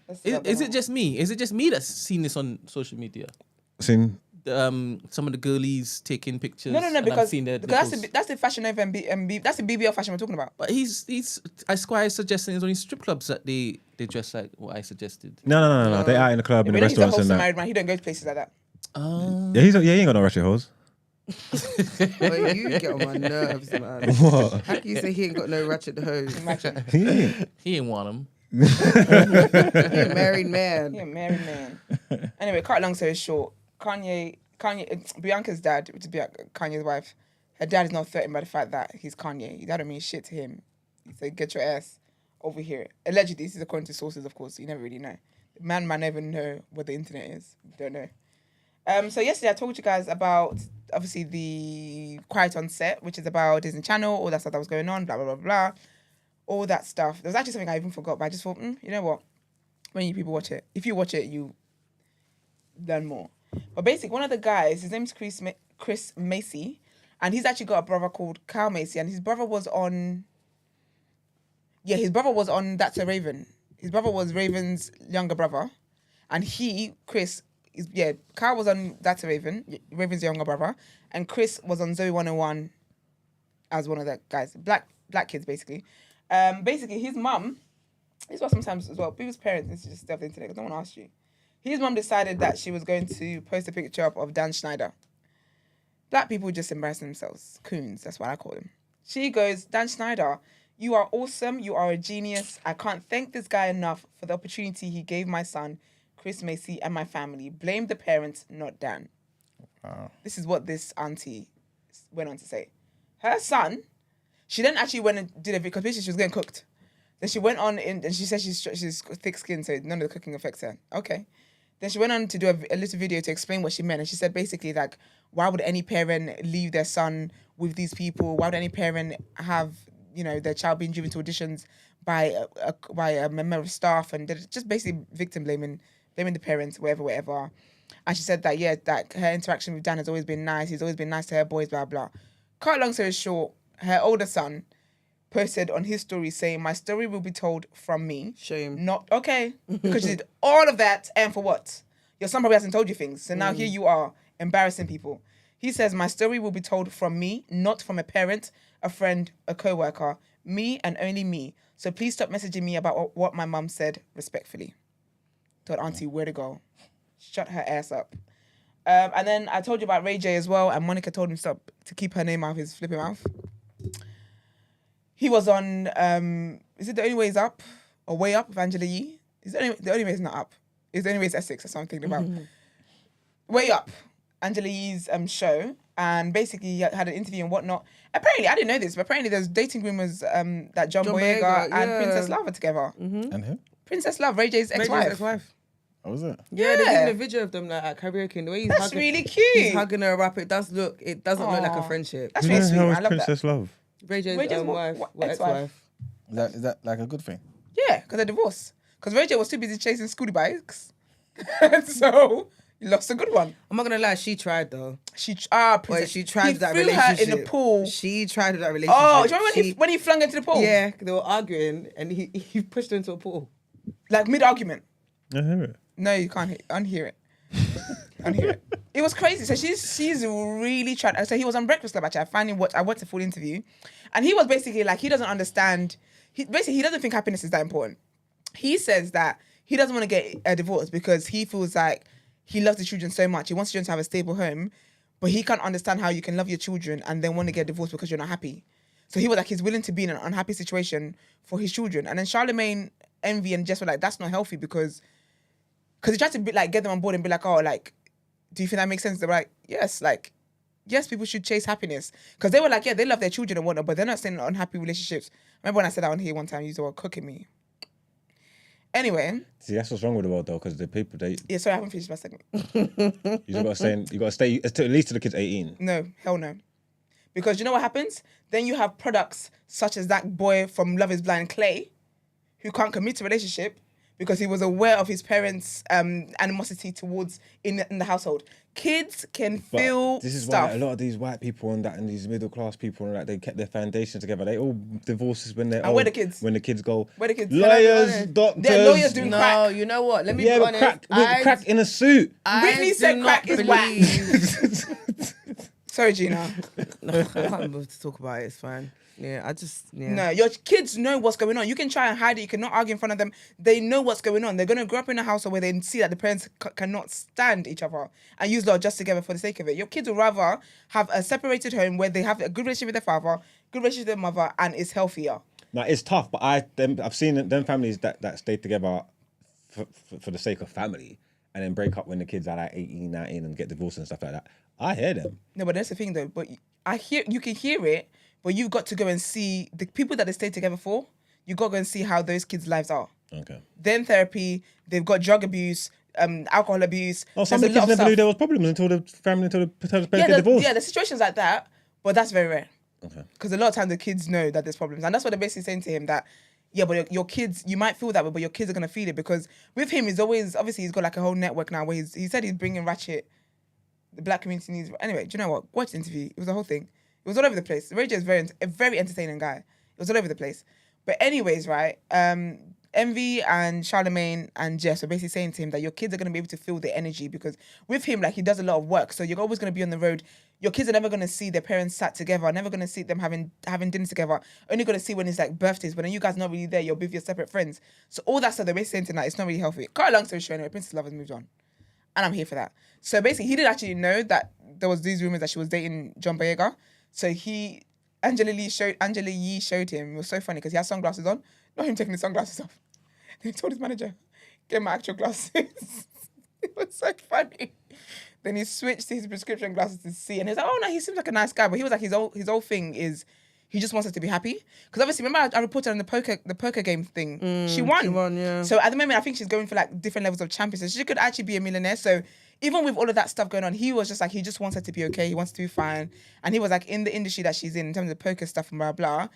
Let's see is it just me? Is it just me that's seen this on social media? seen. Some of the girlies taking pictures. No, and I've because seen their that's nipples. that's the fashion over that's the BBL fashion we're talking about. But Squire is suggesting it's only strip clubs that they dress like what I suggested. No. They're out in the club, in the But he's a restaurants and wholesome that. married man. He don't go to places like that. Yeah, he ain't got no ratchet hoes. But you get on my nerves, man. What? How can you say he ain't got no ratchet hose? Imagine. He ain't. He ain't want them. He a married man. Yeah, married man. Anyway, cut long story short, Bianca's dad, which is Kanye's wife, her dad is not threatened by the fact that he's Kanye. That don't mean shit to him. He said, get your ass over here. Allegedly, this is according to sources, of course, so you never really know. The man might never know what the internet is. Don't know. So yesterday I told you guys about, obviously, the Quiet on Set, which is about Disney Channel, all that stuff that was going on, blah, blah, blah, blah. All that stuff. There was actually something I even forgot, but I just thought, you know what? When you people watch it, if you watch it, you learn more. But basically, one of the guys, his name's Chris Macy, and he's actually got a brother called Kyle Macy, and his brother was on That's a Raven. His brother was Raven's younger brother, and Kyle was on That's a Raven, Raven's younger brother, and Chris was on Zoe 101 as one of the guys, black kids basically. Basically, his mum, this was sometimes as well, people's parents, this is just stuff on the internet, because no one asked you. His mum decided that she was going to post a picture up of Dan Schneider. Black people just embarrass themselves. Coons, that's what I call them. She goes, Dan Schneider, you are awesome. You are a genius. I can't thank this guy enough for the opportunity he gave my son, Chris Macy, and my family. Blame the parents, not Dan. Wow. This is what this auntie went on to say. Her son, she then actually went and did a video, because basically she was getting cooked. Then she went on and she said she's thick-skinned, so none of the cooking affects her. Okay. Then she went on to do a little video to explain what she meant. And she said basically, like, why would any parent leave their son with these people? Why would any parent have, their child being driven to auditions by a member of staff? And just basically victim blaming the parents, whatever. And she said that, that her interaction with Dan has always been nice. He's always been nice to her boys, blah, blah. Cut long story short, her older son posted on his story saying, my story will be told from me. Shame. Not, okay. Because you did all of that, and for what? Your son probably hasn't told you things. So now here you are, embarrassing people. He says, my story will be told from me, not from a parent, a friend, a co-worker. Me and only me. So please stop messaging me about what my mum said, respectfully. Told auntie where to go. Shut her ass up. And then I told you about Ray J as well, and Monica told him to keep her name out of his flipping mouth. He was on, is it The Only Way Is Up? Or Way Up with Angela Yee? The only way is not up. It's The Only Way is Essex, that's what I'm thinking about. Way Up, Angela Yee's show. And basically he had an interview and whatnot. Apparently, I didn't know this, but apparently there's dating rumors that John Boyega and Princess Love are together. And who? Princess Love, Ray J's ex-wife. What was it? Yeah, they're giving a video of them like at karaoke, and the way he's That's hugging, really cute. He's hugging her up. It doesn't look like a Aw. friendship. That's Who really the sweet. hell is I love Princess that. Love? Ray J's Ray J's wife, ex-wife. Is that like a good thing? Yeah, because they're divorced. Because Ray J was too busy chasing scooty bikes. So you lost a good one. I'm not gonna lie, she tried though. Princess. Wait, she tried he that threw relationship. her in the pool. She tried that relationship. Oh, do you remember when he flung her into the pool? Yeah, they were arguing, and he pushed her into a pool. Like mid-argument. I hear it. No, you can't unhear it. Unhear it. It was crazy. So she's really tried. So he was on Breakfast Club actually. I watched the full interview, and he was basically like, he doesn't understand. He doesn't think happiness is that important. He says that he doesn't want to get a divorce because he feels like he loves the children so much. He wants children to have a stable home, but he can't understand how you can love your children and then want to get divorced because you're not happy. So he was like, he's willing to be in an unhappy situation for his children. And then Charlemagne, Envy, and Jess were like, that's not healthy because he tried to be, like, get them on board and be like, oh, like, do you think that makes sense? They were like, yes, people should chase happiness. Because they were like, yeah, they love their children and whatnot, but they're not saying unhappy relationships. Remember when I said that on here one time, you used the word cooking me. Anyway. See, that's what's wrong with the world though, because the people Yeah, sorry, I haven't finished my segment. you got to stay at least till the kid's 18. No, hell no. Because you know what happens? Then you have products such as that boy from Love is Blind, Clay, who can't commit to a relationship because he was aware of his parents' animosity towards in the household. Kids can feel this is stuff. why a lot of these white people and these middle class people and that they kept their foundation together. They all divorces when they're And old. where the kids? When the kids go. Where the kids? Lawyers, doctors. They're lawyers doing No, crack. you know what? Let me Yeah, be but honest. crack in a suit. Whitney said crack is whack. Sorry, Gina. No, I can't bother to talk about it. It's fine. Yeah, No, your kids know what's going on. You can try and hide it. You cannot argue in front of them. They know what's going on. They're going to grow up in a household where they see that the parents cannot stand each other and use law just together for the sake of it. Your kids will rather have a separated home where they have a good relationship with their father, good relationship with their mother, and it's healthier. No, it's tough, but I've seen them families that stay together for the sake of family and then break up when the kids are like 18, 19 and get divorced and stuff like that. I hear them. No, but that's the thing though. But you can hear it, but you've got to go and see the people that they stay together for. You got to go and see how those kids' lives are. Okay. Then therapy. They've got drug abuse, alcohol abuse. Oh, some of the kids never knew there was problems until the parents get divorced. Yeah, the situations like that, but that's very rare. Okay. Because a lot of times the kids know that there's problems, and that's what they're basically saying to him that. Yeah, but your kids, you might feel that way, but your kids are gonna feel it because with him, he's always obviously he's got like a whole network now where he said he's bringing ratchet. The black community needs. Anyway, do you know what? Watch the interview. It was a whole thing. It was all over the place. Ray J is a very entertaining guy. It was all over the place. But anyways, right? Envy and Charlemagne and Jess were basically saying to him that your kids are going to be able to feel the energy because with him, like he does a lot of work. So you're always going to be on the road. Your kids are never going to see their parents sat together. Never going to see them having dinner together. Only going to see when it's like birthdays. But then you guys are not really there. You're with your separate friends. So all that stuff they're basically saying tonight, it's not really healthy. Cut a long story short, anyway, Princess Love has moved on. And I'm here for that. So basically, he didn't actually know that there was these rumors that she was dating John Boyega. So Angela Yee showed him. It was so funny because he had sunglasses on. Not him taking his sunglasses off. Then he told his manager, get my actual glasses. It was so funny. Then he switched to his prescription glasses to see. And he's like, oh no, he seems like a nice guy. But he was like, his whole thing is he just wants us to be happy. Because obviously, remember I reported on the poker game thing. She won. She won, yeah. So at the moment, I think she's going for like different levels of champions. So she could actually be a millionaire. So even with all of that stuff going on, he was just like, he just wants her to be okay. He wants to be fine. And he was like, in the industry that she's in terms of poker stuff and blah, blah,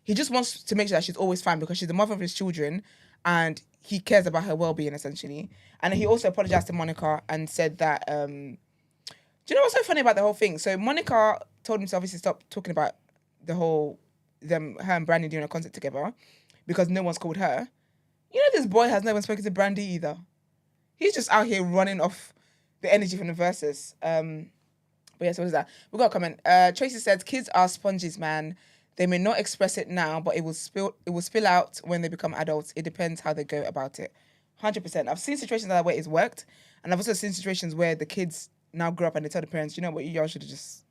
he just wants to make sure that she's always fine because she's the mother of his children and he cares about her well-being, essentially. And he also apologized to Monica and said that, do you know what's so funny about the whole thing? So Monica told him to obviously stop talking about the whole, her and Brandy doing a concert together because no one's called her. You know, this boy has never spoken to Brandy either. He's just out here running off the energy from the verses. But yeah, so what is that? We got a comment. Tracy says, kids are sponges, man. They may not express it now, but it will spill out when they become adults. It depends how they go about it. 100%. I've seen situations like that where it's worked. And I've also seen situations where the kids now grow up and they tell the parents, you know what, y'all should have just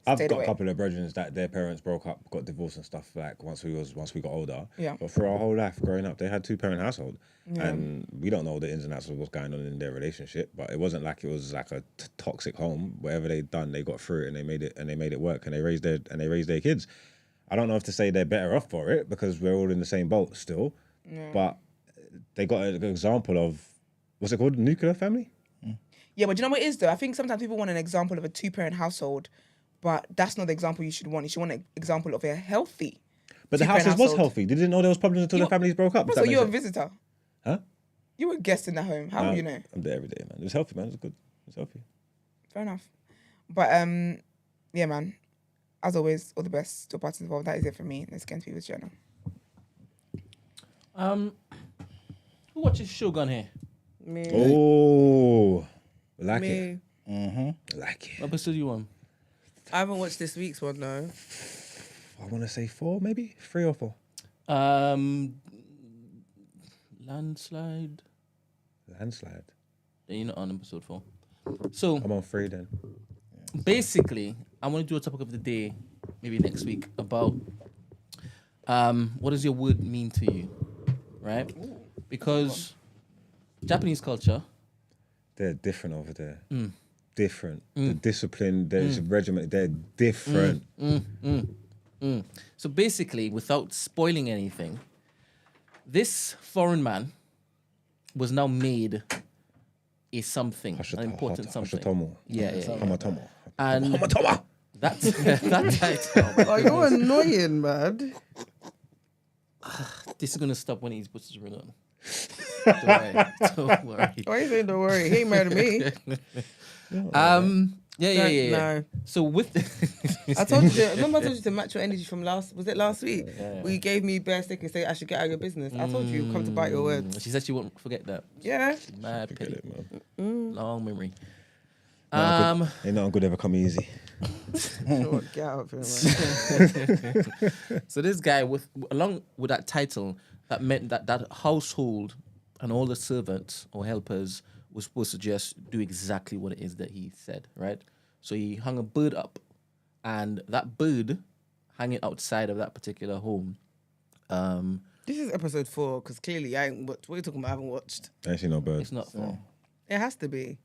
I've stayed got away. a couple of brethren that their parents broke up, got divorced and stuff like once we got older. Yeah. But for our whole life growing up, they had 2-parent household, Yeah. and we don't know the ins and outs of what's going on in their relationship. But it wasn't like it was like a toxic home. Whatever they'd done, they got through it and they made it work, and they raised their kids. I don't know if to say they're better off for it because we're all in the same boat still, but they got an example of what's it called, nuclear family. Yeah, but do you know what it is though? I think sometimes people want an example of a 2-parent household, but that's not the example you should want. You should want an example of a healthy. But the 2-parent houses was household. healthy. They didn't know there was problems until the families broke up. Does So that make you're a sense? visitor. Huh? You were a guest in that home. How will you know? I'm there every day, man. It was healthy, man. It was good. It was healthy. Fair enough. But yeah, man. As always, all the best to parties involved. That is it for me. Let's get into people's journal. Who watches Shogun here? Me. Oh, like Me. it. Mm-hmm. Like it. What episode you on? I haven't watched this week's one though. I want to say 4, maybe 3 or 4. Landslide. Landslide. Then you're not on episode 4. So I'm on 3 then. basically, I want to do a topic of the day, maybe next week, about What does your word mean to you, right? Because Japanese culture, They're different over there. Different. The discipline, there's regiment, they're different. So basically, without spoiling anything, this foreign man was now made a something, an important something. Hashitomo. Yeah. Hamatomo. And Hamatomo. that's that title. Oh, you're annoying, man. This is gonna stop when he puts his ring on. Don't worry. Why are you saying don't worry? He ain't mad at me. Yeah. No. So with I told you. Remember, I told you to match your energy from last. Was it last week? Yeah. We gave me bare stick and say I should get out of your business. I told you, come to bite your words. She said she won't forget that. Yeah. Mad Forget pity. it, man. Long memory. Ain't nothing good ever come easy. Get out of here, man. So this guy, along with that title, that meant that household and all the servants or helpers was supposed to just do exactly what it is that he said, right? So he hung a bird up, and that bird hanging outside of that particular home. This is episode 4 because clearly I ain't watched. What are you talking about? I haven't watched. I ain't seen no birds. It's not 4. It has to be.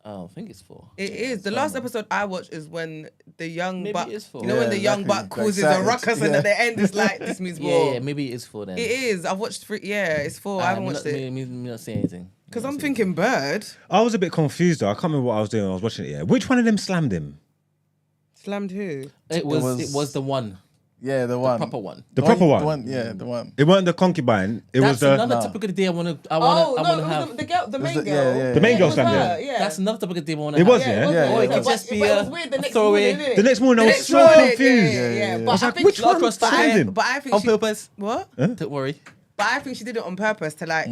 Oh, I think it's 4. It is. The last episode I watched is when the young Maybe buck. it is 4. You know when the young exactly. buck causes Like a ruckus and at the end it's like this means war. Yeah, maybe it is 4 then. It is. I've watched 3. Yeah, it's 4. I haven't watched it Me not saying anything. because I'm thinking bird I was a bit confused though. I can't remember what I was doing when I was watching it. Yeah, which one of them slammed him? slammed who? It was the one, Yeah, the one. proper one. The proper one. The one. Yeah, the one. It wasn't the concubine. It was That's the another topic of the day I wanna Oh no, have. it was the girl, the main it- girl. yeah. The main girl It was slammed her, him. Yeah. That's another topic of the day I wanna It have. was, Yeah, yeah. it was, Yeah, Or it yeah. could just be but it a was weird the next throwaway. morning, innit? The next morning I was next so morning, confused. Yeah. I But was I like, think which one trust slammed him? But I think On she, purpose. what? Don't worry. But I think she did it on purpose to like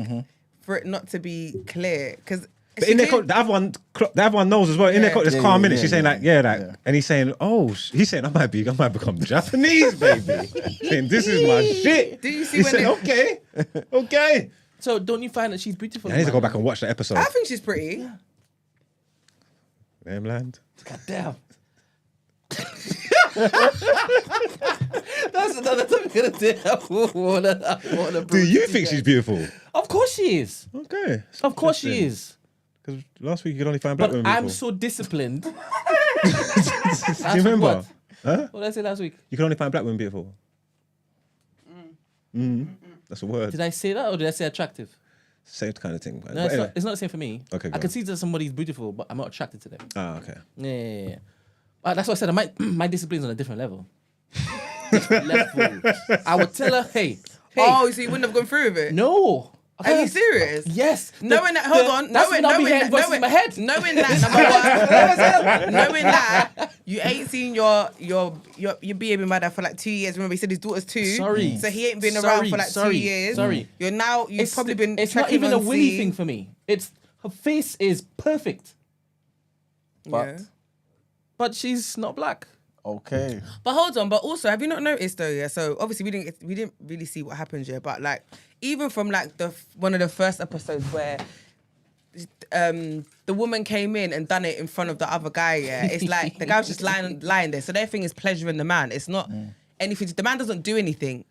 for it not to be clear because. But in the other one knows as well. In Yeah. their there's Yeah, calm yeah, in it. yeah, She's saying yeah. like, yeah, like, Yeah. and he's saying, oh, he's saying I might become Japanese, baby. Saying this is my shit. Did you see He when said, okay. So don't you find that she's beautiful? I need to go man? back and watch that episode. I think she's pretty. Damn land. God damn. That's another topic of the day. I wanna Do bring you to think guys. she's beautiful? Of course she is. Okay. Of course she is. Because last week you could only find black But women I'm beautiful. so disciplined. Do you remember? What did I say last week? You can only find black women beautiful. That's a word. Did I say that or did I say attractive? Same kind of thing. But No, anyway. it's not the same for me. Okay, I go can on. see that somebody's beautiful, but I'm not attracted to them. Ah, okay. Yeah. That's why I said my discipline's on a different level. Different level. I would tell her, hey. Oh, so you wouldn't have gone through with it? No. Are you serious? Yes. Knowing that, hold on, that's when I'll be hearing voices in my head. knowing that, number one, knowing that you ain't seen your baby mother for like 2 years. Remember, he said his daughter's 2. Sorry. So he ain't been around for like 2 years. Sorry. You've probably been. It's not checking even a on Winnie C. thing for me. It's her face is perfect, Yeah. but she's not black. Okay. But hold on, but also, have you not noticed though? Yeah. So obviously we didn't really see what happened here, but like even from like one of the first episodes where the woman came in and done it in front of the other guy. Yeah, it's like the guy was just lying there. So their thing is pleasuring the man. It's not anything. The man doesn't do anything.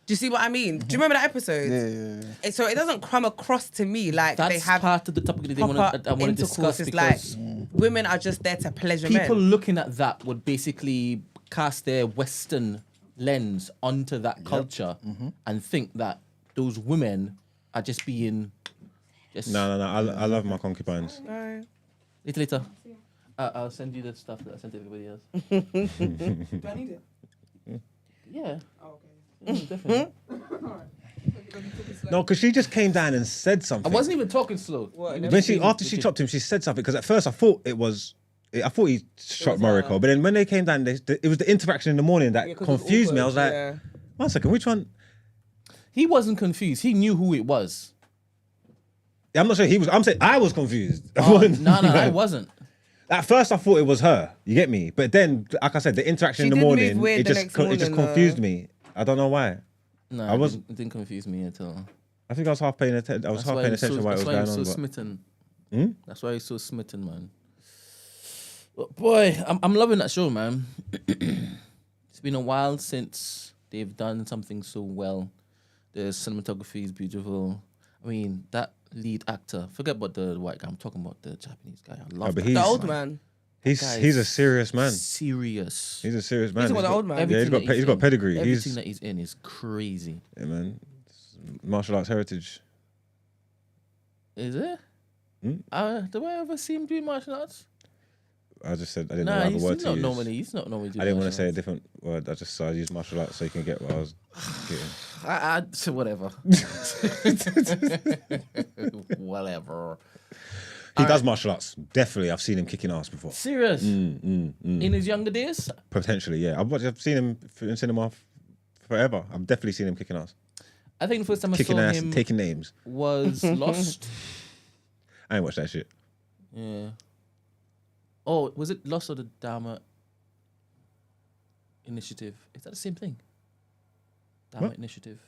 Do you see what I mean? Do you remember that episode? Yeah. So it doesn't come across to me like That's they have part of the topic that I want to discuss It's because like women are just there to pleasure people men. looking at that would basically cast their Western lens onto that culture and think that those women are just being just No. I love my concubines. No. later. I'll send you the stuff that I sent to everybody else. Do I need it? Yeah. Oh, okay. Definitely. No, because she just came down and said something. I wasn't even talking slow. When after she chopped him, she said something. Because at first I thought he shot Morocco, but then when they came down, it was the interaction in the morning that confused me. I was like, one second, which one? He wasn't confused. He knew who it was. I'm not sure he was. I'm saying I was confused. No, I wasn't. At first, I thought it was her. You get me? But then, like I said, the interaction She in the did move morning, weird it the just next it just morning, confused though. me. I don't know why. No, was- it didn't confuse me at all. I think I was half paying attention. I was half paying attention while it was going so on. But smitten. That's why he's so smitten, man. But boy, I'm loving that show, man. It's It's been a while since they've done something so well. The cinematography is beautiful. I mean, that lead actor, forget about the white guy, I'm talking about the Japanese guy. I love but that he's- The guy, old man. He's Guy he's a is serious man. Serious. He's a serious man. He's He's the got- old man. Yeah, he's Everything got that he's got in. pedigree. Everything He's that he's in is crazy. yeah, man. Martial arts heritage. Is it? Do I ever see him doing martial arts? I just said I didn't know Nah, what other he's word to not use. normally. He's not normally doing. I didn't want to say a martial different word. I used martial arts so you can get what I was getting. arts. So whatever. Whatever. He does martial arts. Definitely, I've seen him kicking ass before. Serious. In his younger days, Potentially, yeah. I've seen him in cinema forever. I've definitely seen him kicking ass, I think the first time kicking I saw ass, him and taking names. was Lost. I ain't watched that shit. Yeah. Oh, was it Lost or the Dharma Initiative? Is that the same thing? Dharma What? Initiative.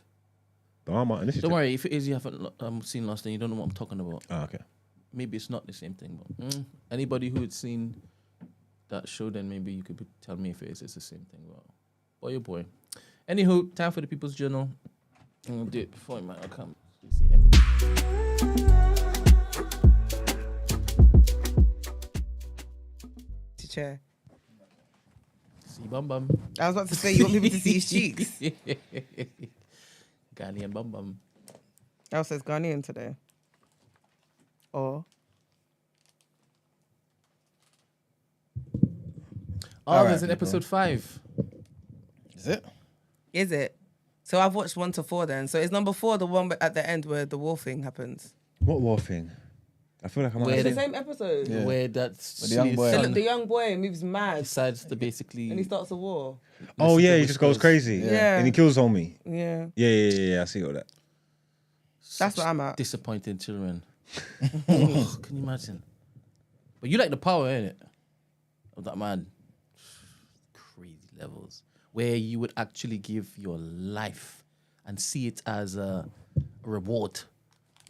The Armour Initiative. Don't worry, if it is you haven't seen Lost, then you don't know what I'm talking about. Oh, okay. Maybe it's not the same thing, but anybody who had seen that show, then maybe you could tell me if it is it's the same thing. Well, boy, oh boy. Anywho, time for the People's Journal. I'm gonna do it before my account. Chair. See bum bum. I was about to say, you want people to see his cheeks. Ghanaian bum bum. Al says Ghanaian today. Or Oh, All there's right, an episode 5. Is it? is it? So I've watched 1 to 4 then. So is number 4 the one at the end where the war thing happens? What war thing? I feel like I might Where have It's the seen. same episode. Yeah. Where that With the young boy. The young boy moves mad decides to basically and he starts a war. Oh listen yeah, to he just goes whispers. crazy. Yeah. And he kills homie. Yeah. Yeah. I see all that. That's what I'm at. Disappointing children. Oh, can you imagine? But you like the power, innit? Of that man. Crazy levels. Where you would actually give your life and see it as a reward.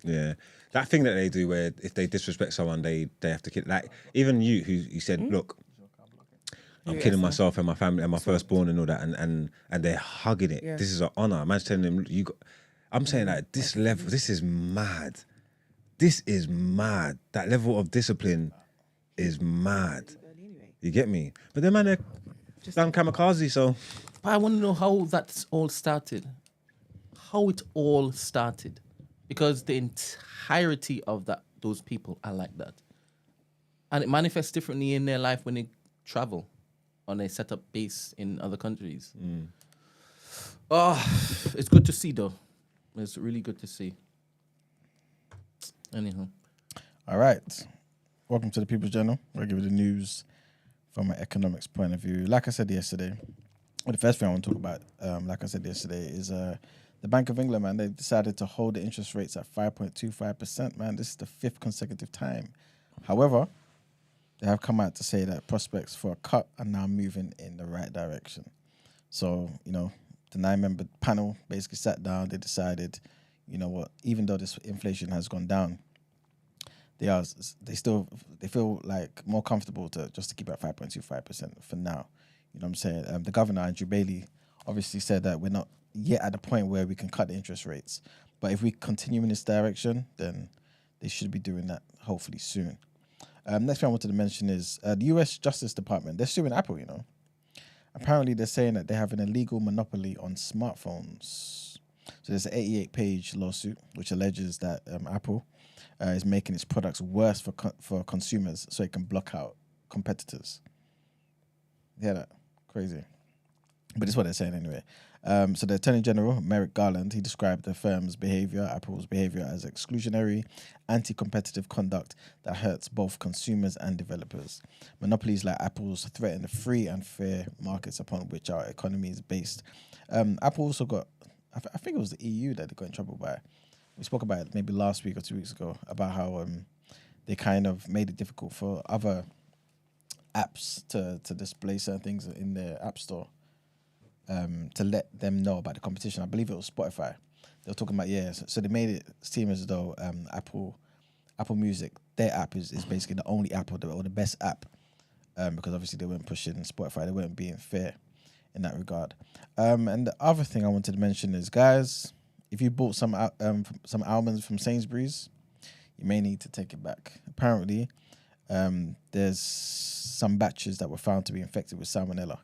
Yeah, that thing that they do where if they disrespect someone, they have to kill. Like even you said, look, I'm killing myself and my family and my firstborn and all that, and they're hugging it. Yeah. This is an honor. Man's telling them, you got. I'm saying like this level, this is mad. This is mad. That level of discipline is mad. You get me? But then man, they're damn kamikaze. So But I want to know how that's all started. How it all started. Because the entirety of those people are like that. And it manifests differently in their life when they travel on a set up base in other countries. Oh, it's good to see though. It's really good to see. Anyhow. All right. Welcome to the People's Journal. We'll give you the news from an economics point of view. Like I said yesterday, well, the first thing I want to talk about, like I said yesterday, is the Bank of England, man. They decided to hold the interest rates at 5.25%, man. This is the 5th consecutive time. However, they have come out to say that prospects for a cut are now moving in the right direction. So, the 9-member panel basically sat down. They decided, you know what, even though this inflation has gone down, they feel like more comfortable to keep it at 5.25% for now. You know what I'm saying? The governor, Andrew Bailey, obviously said that we're not yet at the point where we can cut the interest rates. But if we continue in this direction, then they should be doing that hopefully soon. Next thing I wanted to mention is the US Justice Department. They're suing Apple, Apparently, they're saying that they have an illegal monopoly on smartphones. So there's an 88-page lawsuit which alleges that Apple is making its products worse for consumers so it can block out competitors. Yeah, that crazy. But it's what they're saying anyway. So the Attorney General, Merrick Garland, he described the firm's behavior, Apple's behavior, as exclusionary, anti-competitive conduct that hurts both consumers and developers. Monopolies like Apple's threaten the free and fair markets upon which our economy is based. Apple also got, I think it was the EU that they got in trouble by. We spoke about it maybe last week or 2 weeks ago about how they kind of made it difficult for other apps to display certain things in their app store. To let them know about the competition. I believe it was Spotify. They were talking about, so they made it seem as though Apple Music, their app is basically the only app or the best app, because obviously they weren't pushing Spotify, they weren't being fair in that regard. And the other thing I wanted to mention is, guys, if you bought some almonds from Sainsbury's, you may need to take it back. Apparently, there's some batches that were found to be infected with salmonella.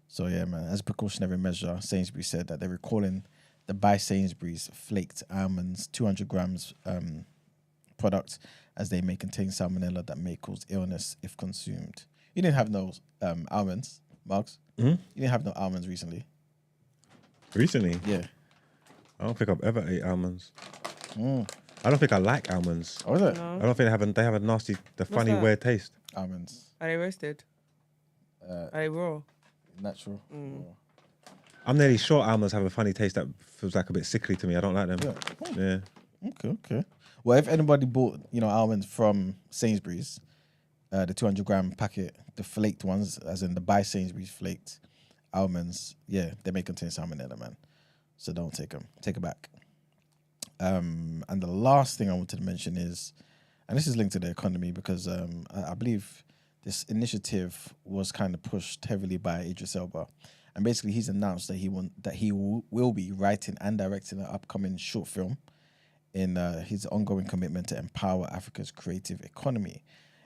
So yeah, man, as a precautionary measure, Sainsbury's said that they're recalling the By Sainsbury's flaked almonds, 200 grams product, as they may contain salmonella that may cause illness if consumed. You didn't have no almonds, Marks? Mm-hmm. You didn't have no almonds recently? Recently? Yeah. I don't think I've ever ate almonds. Mm. I don't think I like almonds. Oh, is it? No. I don't think they have a nasty, funny, that? weird taste. Almonds. Are they roasted? Are they raw? Natural. I'm nearly sure almonds have a funny taste that feels like a bit sickly to me. I don't like them. Yeah. Yeah. Okay. Well, if anybody bought, almonds from Sainsbury's, the 200 gram packet, the flaked ones, as in the By Sainsbury's flaked almonds, yeah, they may contain salmonella, man. So don't take them. Take it back. And the last thing I wanted to mention is, and this is linked to the economy because I believe this initiative was kind of pushed heavily by Idris Elba. And basically he's announced that he will be writing and directing an upcoming short film in his ongoing commitment to empower Africa's creative economy.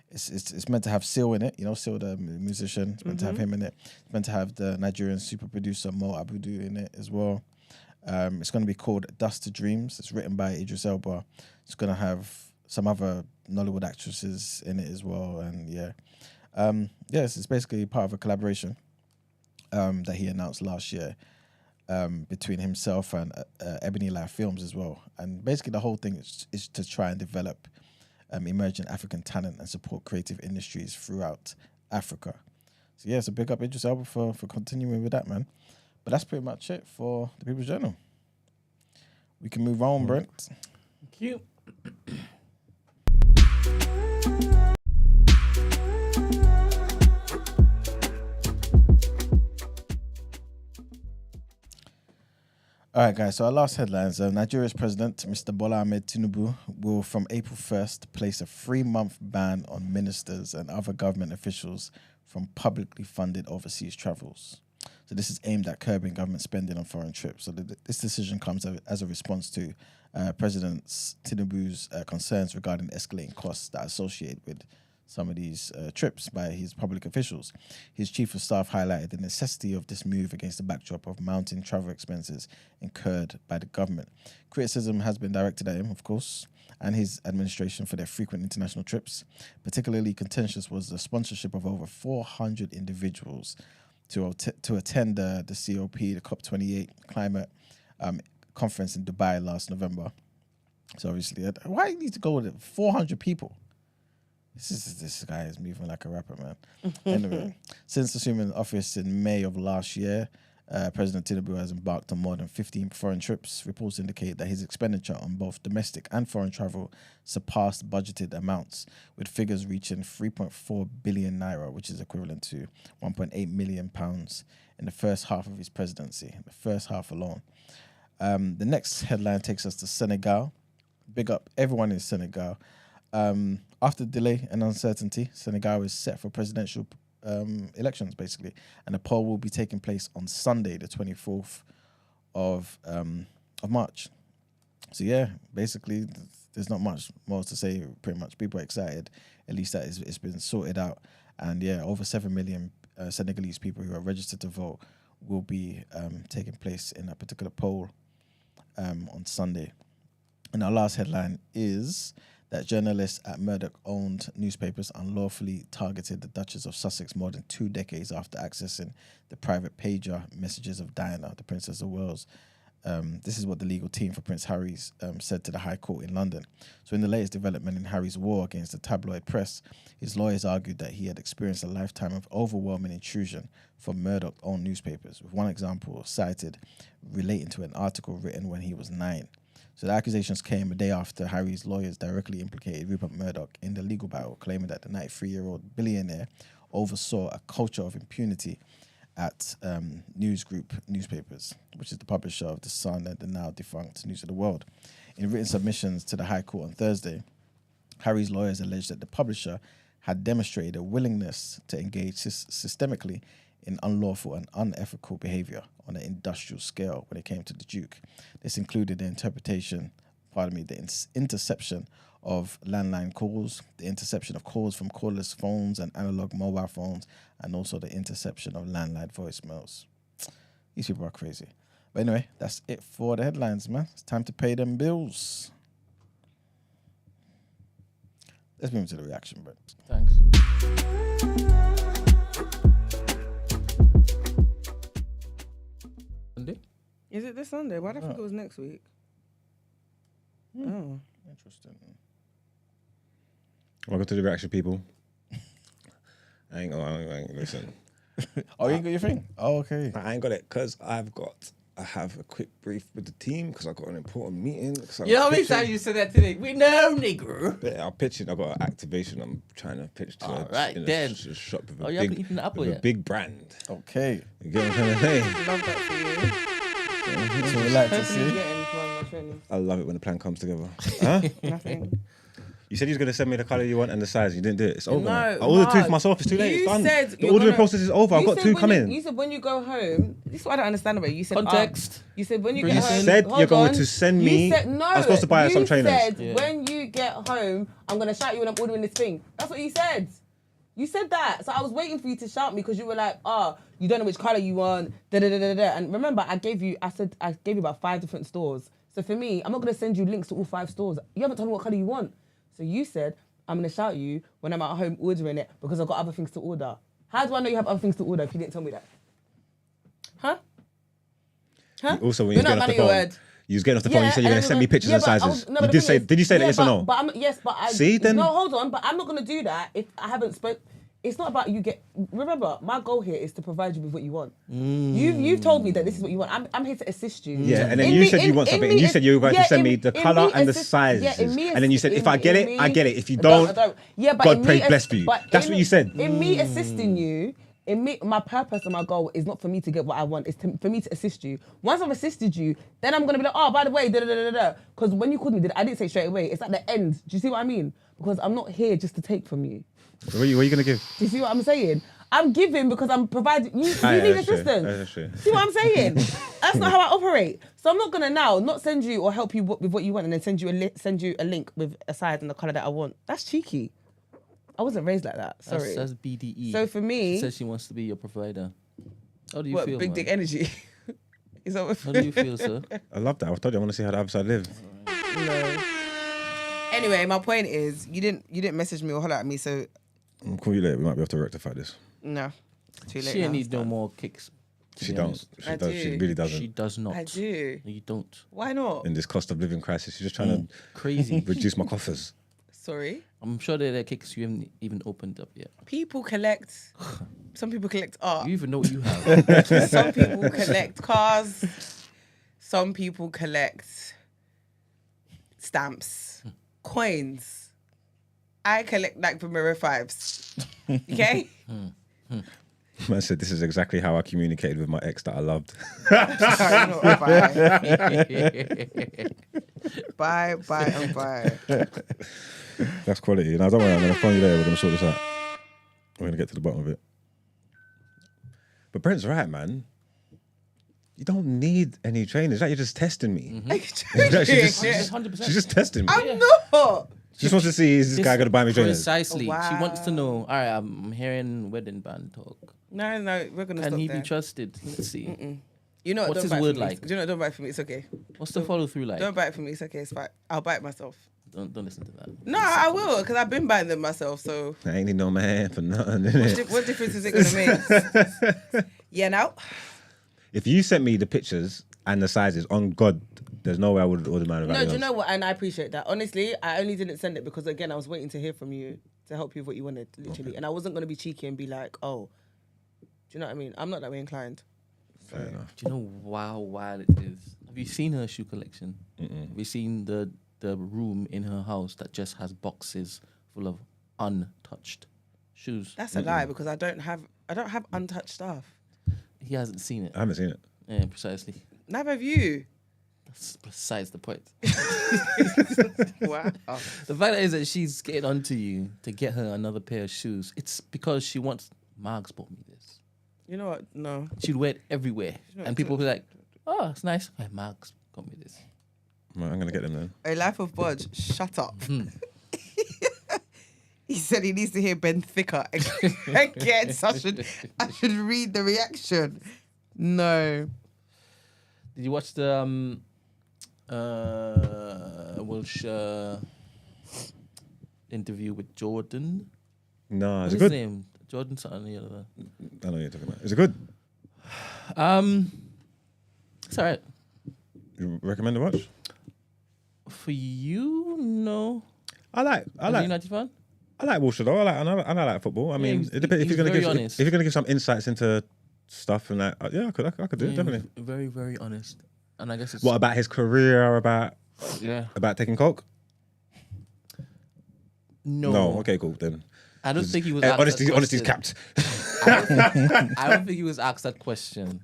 It's meant to have Seal in it, Seal the musician. It's meant to have him in it. It's meant to have the Nigerian super producer Mo Abudu in it as well. It's going to be called Dust to Dreams. It's written by Idris Elba. It's going to have some other Nollywood actresses in it as well. And yes, it's basically part of a collaboration that he announced last year between himself and Ebony Life Films as well. And basically the whole thing is to try and develop emerging African talent and support creative industries throughout Africa. So yeah, it's a big up Idris Elba for continuing with that, man. But that's pretty much it for the People's Journal. We can move on, Brent. Thank you. All right, guys. So our last headlines: Nigeria's president, Mr. Bola Ahmed Tinubu, will from April 1st place a 3-month ban on ministers and other government officials from publicly funded overseas travels. So this is aimed at curbing government spending on foreign trips. So this decision comes as a response to President Tinubu's concerns regarding escalating costs that are associated with some of these trips by his public officials. His chief of staff highlighted the necessity of this move against the backdrop of mounting travel expenses incurred by the government. Criticism has been directed at him, of course, and his administration for their frequent international trips. Particularly contentious was the sponsorship of over 400 individuals to attend the COP, the COP28 climate conference in Dubai last November. So obviously, why do you need to go with 400 people? This guy is moving like a rapper, man. Anyway, since assuming office in May of last year, President Tinubu has embarked on more than 15 foreign trips. Reports indicate that his expenditure on both domestic and foreign travel surpassed budgeted amounts, with figures reaching 3.4 billion naira, which is equivalent to 1.8 million pounds in the first half of his presidency, the first half alone. The next headline takes us to Senegal. Big up everyone in Senegal. After delay and uncertainty, Senegal is set for presidential elections, basically, and the poll will be taking place on Sunday, the 24th of March. So yeah, basically, there's not much more to say. Pretty much, people are excited. At least that it's been sorted out, and yeah, over 7 million Senegalese people who are registered to vote will be taking place in that particular poll on Sunday. And our last headline is that journalists at Murdoch-owned newspapers unlawfully targeted the Duchess of Sussex more than 2 decades after accessing the private pager messages of Diana, the Princess of Wales. This is what the legal team for Prince Harry's said to the High Court in London. So in the latest development in Harry's war against the tabloid press, his lawyers argued that he had experienced a lifetime of overwhelming intrusion from Murdoch-owned newspapers, with one example cited relating to an article written when he was 9. So the accusations came a day after Harry's lawyers directly implicated Rupert Murdoch in the legal battle, claiming that the 93-year-old billionaire oversaw a culture of impunity at News Group newspapers, which is the publisher of The Sun and the now defunct News of the World. In written submissions to the High Court on Thursday, Harry's lawyers alleged that the publisher had demonstrated a willingness to engage systemically in unlawful and unethical behaviour on an industrial scale when it came to the Duke. This included the interception of landline calls, the interception of calls from cordless phones and analog mobile phones, and also the interception of landline voicemails. These people are crazy. But anyway, that's it for the headlines, man. It's time to pay them bills. Let's move into the reaction, bro. Thanks. Sunday? Is it this Sunday? Why do I think it was next week? Oh. Interesting. Welcome to the reaction, people. I ain't listen. Oh, you ain't got your thing? Oh, okay. I ain't got it because I have a quick brief with the team because I got an important meeting. You know how many times you said that today? We know, nigga. Yeah, I'm pitching. I got an activation. I'm trying to pitch to a shop with you haven't eaten the apple yet? a big brand. Okay. You get what I'm trying to say? Love that for you. That's what we like to Hopefully you see. get in for my training. I love it when the plan comes together. Huh? Nothing. You said you was going to send me the colour you want and the size. You didn't do it. It's over. No, now. I ordered two Mark, for myself. It's too late. you It's done. said The you're ordering gonna- process is over. I've You got said two when coming. You said when you go home. This is what I don't understand about you. You said Context. You said when you Bring get it home. in. said hold you're going on. to send me. You said, no. I'm supposed to buy some trainers. You said Yeah. when you get home, I'm gonna shout you when I'm ordering this thing. That's what you said. You said that. So I was waiting for you to shout me because you were like, you don't know which color you want. Da da da da da. And remember, I gave you about 5 different stores. So for me, I'm not gonna send you links to all 5 stores. You haven't told me what color you want. So you said, I'm going to shout you when I'm at home ordering it because I've got other things to order. How do I know you have other things to order if you didn't tell me that? Huh? Also, when You're you was not getting off the man of your phone, word. you was getting off the phone. You said you're going to send me pictures and sizes. but Did you say yes or no? Yes, but I... See, then- No, hold on. But I'm not going to do that if I haven't spoke... It's not about you get... Remember, my goal here is to provide you with what you want. You've told me that this is what you want. I'm here to assist you. Yeah, and then you said you want something, and you said you were going to send me the colour and the sizes. Yeah, in me and then you said, if I get it, I get it. If you don't, Yeah, but God in pray me bless for you. That's what you said. In me assisting you, my purpose and my goal is not for me to get what I want. It's for me to assist you. Once I've assisted you, then I'm gonna be like, oh, by the way, da da da da da. Because when you called me, I didn't say straight away. It's at the end. Do you see what I mean? Because I'm not here just to take from you. What are you going to give? Do you see what I'm saying? I'm giving because I'm providing. You need That's true. assistance. That's true. See what I'm saying? That's not how I operate. So I'm not gonna now not send you or help you with what you want and then send you a link with a size and the color that I want. That's cheeky. I wasn't raised like that. Sorry. That's BDE. So for me, She says she wants to be your provider. How do you what feel, big man? dick energy? Is that what? How do you feel, sir? I love that. I told you I want to see how the other side live. No. Anyway, my point is you didn't message me or holler at me, so I'll call you later. We might be able to rectify this. no. Too late. She now. needs no more kicks. to She be don't. honest. She does. She really doesn't. She does not. I do. No, you don't. Why not? In this cost of living crisis, she's just trying Crazy. to reduce my coffers. Sorry. I'm sure there are kicks you haven't even opened up yet. People collect. Some people collect art. You even know what you have. Some people collect cars. Some people collect stamps, coins. I collect like Primera 5s. Okay? Man said this is exactly how I communicated with my ex that I loved. Bye, and bye. That's quality. Now don't worry, I'm gonna phone you later. We're gonna sort this out. We're gonna get to the bottom of it. But Brent's right, man. You don't need any trainers. Like, you're just testing me. Like, she's 100%. just testing me. I'm not. She just wants to see, is this guy gonna buy me trainers? Precisely. Wow. She wants to know, all right, I'm hearing wedding band talk. No, we're gonna Can stop he there. be trusted? Let's see. You know what? What's Don't his buy it word for me. like? Do you know what? Don't buy it for me. It's okay. What's the follow through like? Don't buy it for me. It's okay. It's fine. I'll buy it myself. Don't listen to that. No, I will, because I've been buying them myself. So I ain't need no man for nothing. innit? what difference is it gonna make? Yeah, now. If you sent me the pictures and the sizes, on God, there's no way I would order mine without No, yours. do you know what? And I appreciate that. Honestly, I only didn't send it because, again, I was waiting to hear from you to help you with what you wanted, literally. And I wasn't going to be cheeky and be like, oh, do you know what I mean? I'm not that way inclined. Fair enough. Do you know how wild it is? Have you seen her shoe collection? Have you seen the room in her house that just has boxes full of untouched shoes? That's a lie because I don't have untouched stuff. He hasn't seen it. I haven't seen it. Yeah, precisely. Neither have you. That's besides the point. Wow. The fact is that she's getting onto you to get her another pair of shoes. It's because she wants. Margs bought me this. You know what? No. She'd wear it everywhere, and people would be like, "Oh, it's nice." Hey, Mark's got me this. Right, I'm gonna get them then. A life of Bodge. Shut up. He said he needs to hear Ben Thicker again. So I should read the reaction. No. Did you watch the Welsh interview with Jordan? No, is What's it his good? name? Jordan something. The other. I know what you're talking about. Is it good? It's alright. You recommend to watch? For you, no. I like United fan? I like Wilshere though. I like football. I mean, he's- it depends if he's you're gonna very give honest. if you're gonna give some insights into stuff and that. Yeah, I could do it definitely. Very, very honest. And I guess it's What about his career? About yeah. taking coke? No. Okay, cool then. I don't think he was. Asked Honesty's that capped. I don't think he was asked that question.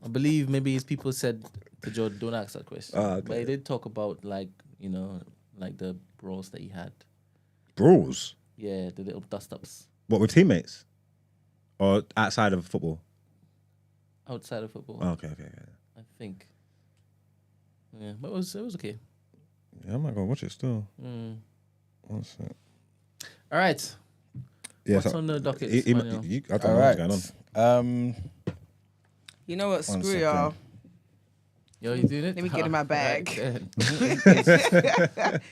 I believe maybe his people said to Jordan, "Don't ask that question." Okay. But he did talk about like the brawls that he had. Brawls. Yeah, the little dust ups What, with teammates? Or outside of football? outside of football. Oh, okay. I think. Yeah, but it was okay. Yeah, I'm not gonna watch it still. Mm. One sec. All right. Yeah, What's on the docket, I don't Manuel? know All what's going on. right. You know what? One Screw y'all. Yo, you doing it? Let me get in my bag.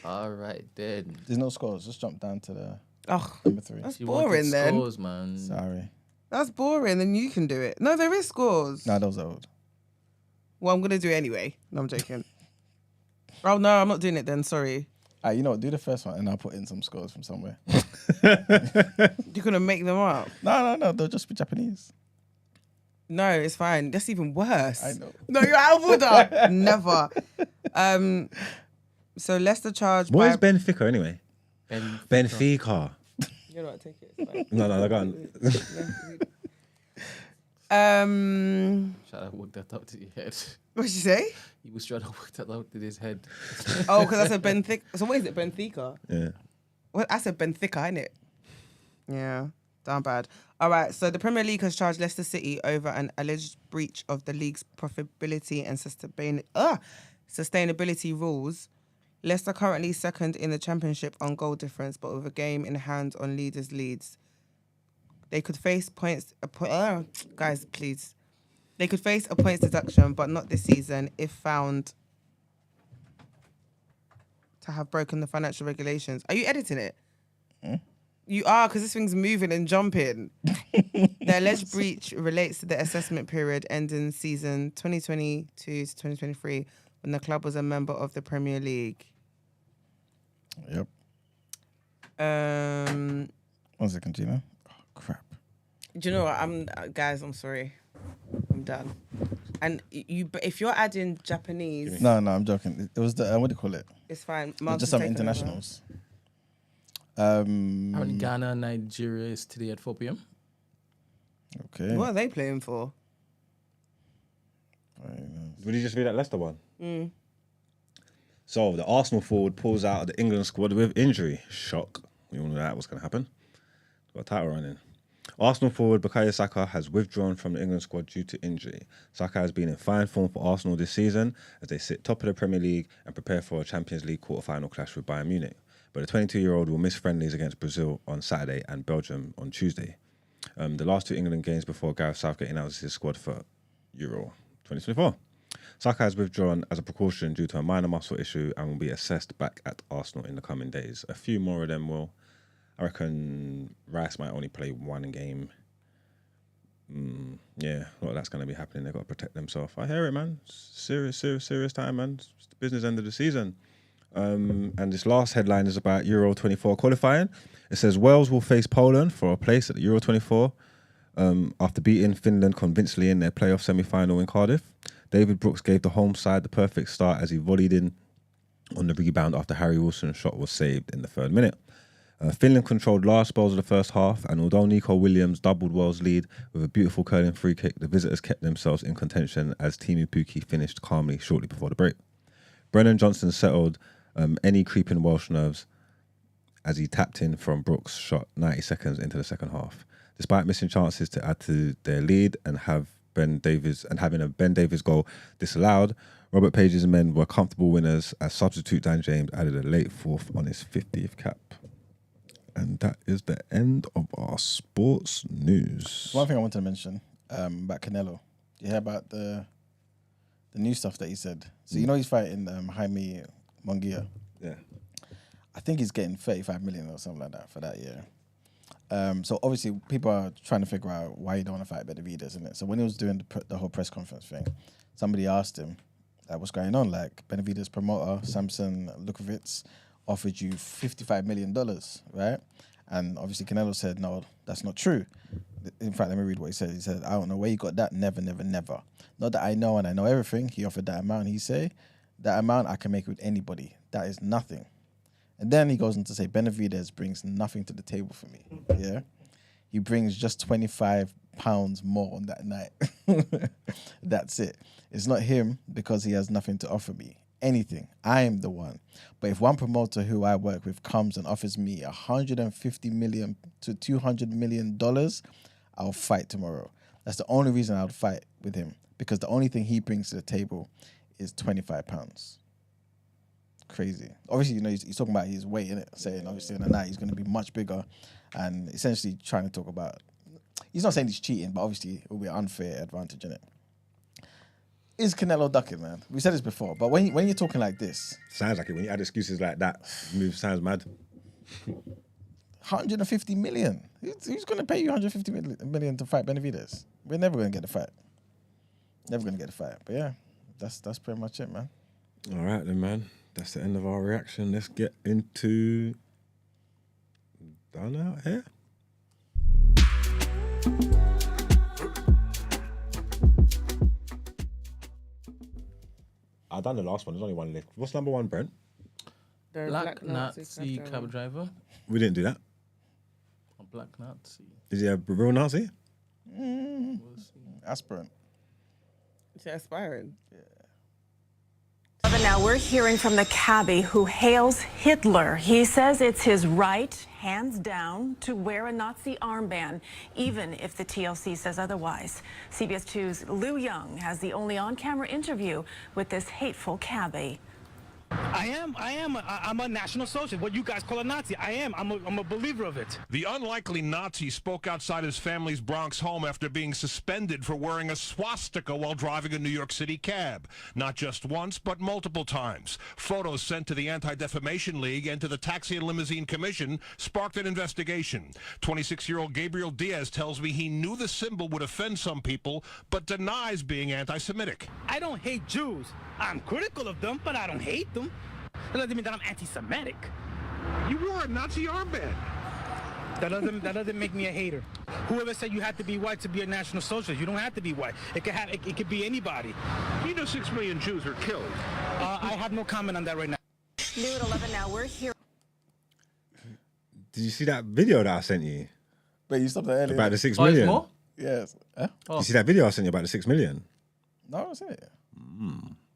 All right, then. There's no scores. Just jump down to the Oh, number 3. that's You wanted boring then. scores, man. Sorry. That's boring. Then you can do it. No, there is scores. No, those are old. Well, I'm gonna do it anyway. No, I'm joking. Oh no, I'm not doing it then. Sorry. You know what? Do the first one and I'll put in some scores from somewhere. You're gonna make them up. No. They'll just be Japanese. No, it's fine. That's even worse. I know. No, you're out of order. Never. So Leicester charged What by... is Benfica anyway? Benfica. You know what? Take it. It's fine. No, go on. Should I work that out to your head? What'd you say? He was trying to work that out in his head. Oh, because I said Benfica. So what is it? Benfica? Yeah. Well, I said Benfica, innit? Yeah, damn bad. All right, so the Premier League has charged Leicester City over an alleged breach of the league's profitability and sustainability rules. Leicester currently second in the Championship on goal difference, but with a game in hand on leaders' leads. They could face guys, please. They could face a points deduction, but not this season if found to have broken the financial regulations. Are you editing it? You are, because this thing's moving and jumping. The alleged breach relates to the assessment period ending season 2022 to 2023 when the club was a member of the Premier League. Yep. 1 second, Gina. Oh, crap. Do you know what? I'm sorry. I'm done. And if you're adding Japanese, No, I'm joking. It was the, what do you call it? it's fine. It was Mark's just some taken over. internationals. Apparently Ghana, Nigeria is today at 4 p.m. Okay. What are they playing for? Would you just read that Leicester one? So the Arsenal forward pulls out of the England squad with injury. Shock. We all knew that was going to happen. Got a title running. Arsenal forward Bukayo Saka has withdrawn from the England squad due to injury. Saka has been in fine form for Arsenal this season as they sit top of the Premier League and prepare for a Champions League quarter-final clash with Bayern Munich. But the 22-year-old will miss friendlies against Brazil on Saturday and Belgium on Tuesday. The last 2 England games before Gareth Southgate announced his squad for Euro 2024. Saka has withdrawn as a precaution due to a minor muscle issue and will be assessed back at Arsenal in the coming days. A few more of them will. I reckon Rice might only play 1 game. Yeah, well, that's going to be happening. They've got to protect themselves. I hear it, man. Serious time, man. It's the business end of the season. And this last headline is about Euro 24 qualifying. It says Wales will face Poland for a place at the Euro 24 after beating Finland convincingly in their playoff semi-final in Cardiff. David Brooks gave the home side the perfect start as he volleyed in on the rebound after Harry Wilson's shot was saved in the 3rd minute. Finland controlled large spells of the first half, and although Nico Williams doubled Wales' lead with a beautiful curling free kick, the visitors kept themselves in contention as Timu Pukki finished calmly shortly before the break. Brennan Johnson settled any creeping Welsh nerves as he tapped in from Brooks' shot 90 seconds into the second half. despite missing chances to add to their lead and having a Ben Davies goal disallowed. Robert Page's men were comfortable winners as substitute Dan James added a late fourth on his 50th cap. And that is the end of our sports news. One thing I wanted to mention about Canelo. You hear about the new stuff that he said? So you know he's fighting Jaime Munguia. Yeah. I think he's getting 35 million or something like that for that year. So obviously people are trying to figure out why you don't want to fight Benavidez, isn't it? So when he was doing the whole press conference thing, somebody asked him, what's going on? Like, Benavidez promoter, Samson Lukovitz, offered you $55 million, right? And obviously Canelo said, no, that's not true. In fact, let me read what he said. He said, I don't know where you got that. Never, never, never. Not that I know and I know everything. He offered that amount. He say, that amount I can make with anybody. That is nothing. And then he goes on to say, Benavidez brings nothing to the table for me. Yeah. He brings just 25 pounds more on that night. That's it. It's not him because he has nothing to offer me. Anything. I am the one. But if one promoter who I work with comes and offers me $150 million to $200 million, I'll fight tomorrow. That's the only reason I'll fight with him, because the only thing he brings to the table is 25 pounds. Crazy. Obviously, you know, he's talking about his weight, innit? Saying obviously on the night he's going to be much bigger, and essentially trying to talk about. He's not saying he's cheating, but obviously it will be an unfair advantage, innit? Is Canelo ducking, man? We said this before, but when you're talking like this, Sounds like it. When you add excuses like that, move sounds mad. 150 million. Who's going to pay you 150 million to fight Benavidez? We're never going to get a fight. Never going to get a fight. But yeah, that's pretty much it, man. All right then, man. That's the end of our reaction. Let's get into done out here. I done the last one. There's only one left. What's number one, Brent? The Black Nazi cab driver. We didn't do that. A black Nazi. Is he a real Nazi? Aspirant. Is he aspiring? But now we're hearing from the cabbie who hails Hitler. He says it's his right, hands down, to wear a Nazi armband, even if the TLC says otherwise. CBS 2's Lou Young has the only on-camera interview with this hateful cabbie. I'm a National Socialist, what you guys call a Nazi. I'm a believer of it. The unlikely Nazi spoke outside his family's Bronx home after being suspended for wearing a swastika while driving a New York City cab. Not just once, but multiple times. Photos sent to the Anti-Defamation League and to the Taxi and Limousine Commission sparked an investigation. 26-year-old Gabriel Diaz tells me he knew the symbol would offend some people, but denies being anti-Semitic. I don't hate Jews. I'm critical of them, but I don't hate them. That doesn't mean that I'm anti-Semitic. You wore a Nazi armband. That doesn't make me a hater. Whoever said you had to be white to be a National Socialist, you don't have to be white. It could be anybody. You know 6 million Jews were killed. I have no comment on that right now. New at 11 now, we're here. Did you see that video that I sent you Wait, you stopped that earlier? about the 6 Oh, it's million? more? Yes. Huh? You see that video I sent you about the 6 million? No, I said it.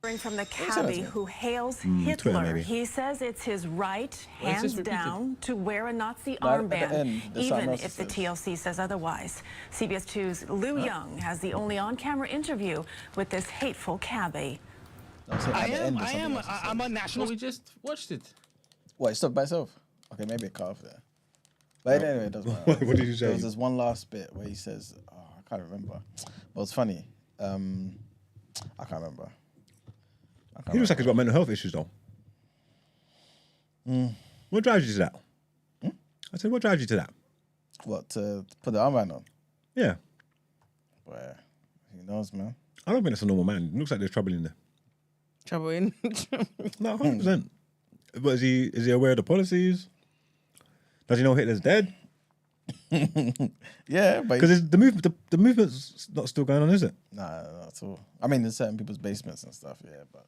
Hearing from the cabbie who hails Twitter, Hitler. maybe. He says it's his right, Well, it's hands just repeated. down, to wear a Nazi No, at the armband, end, there's something even else if the it says. TLC says otherwise. CBS 2's Lou Young has the only on-camera interview with this hateful cabbie. No, said at the end there's something else it I'm a says. National Well, we just watched it. What, it stopped by itself? Okay, maybe it cut off there. But anyway, it doesn't matter. What did you say? There was this one last bit where he says, I can't remember. But it's funny. I can't remember. He looks like he's got mental health issues though. What drives you to that? I said, what drives you to that? What, to put the armband on? Yeah. Well, he knows, man. I don't think that's a normal man. It looks like there's trouble in there. Trouble in. No, 100%. But is he aware of the policies? Does he know Hitler's dead? Yeah, but... Because the movement's not still going on, is it? Nah, not at all. I mean, in certain people's basements and stuff, yeah, but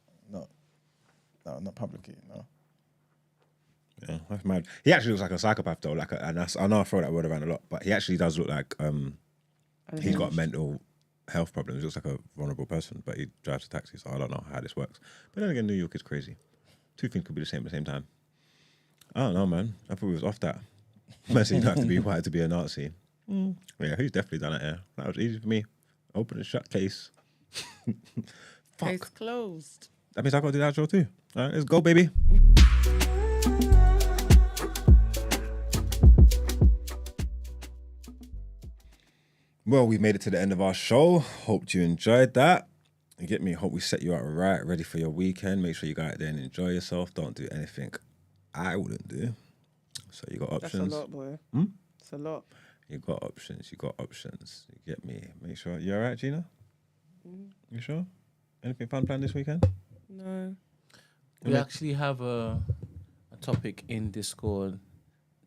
not publicly, no. Yeah, that's mad. He actually looks like a psychopath though. I know I throw that word around a lot, but he actually does look like he's got mental health problems. He looks like a vulnerable person, but he drives a taxi, so I don't know how this works. But then again, New York is crazy. Two things could be the same at the same time. I don't know, man. I thought we was off that. Man, so you don't have to be white to be a Nazi. Yeah, he's definitely done it. Yeah, that was easy for me. Open and shut case. Fuck. Case closed. That means I got to do that outro too. All right, let's go, baby. Well, we made it to the end of our show. Hope you enjoyed that. You get me? Hope we set you out right, ready for your weekend. Make sure you go out there and enjoy yourself. Don't do anything I wouldn't do. So you got options. That's a lot, boy. It's a lot. You got options. You get me? Make sure. You all right, Gina? You sure? Anything fun planned this weekend? No. We actually have a topic in Discord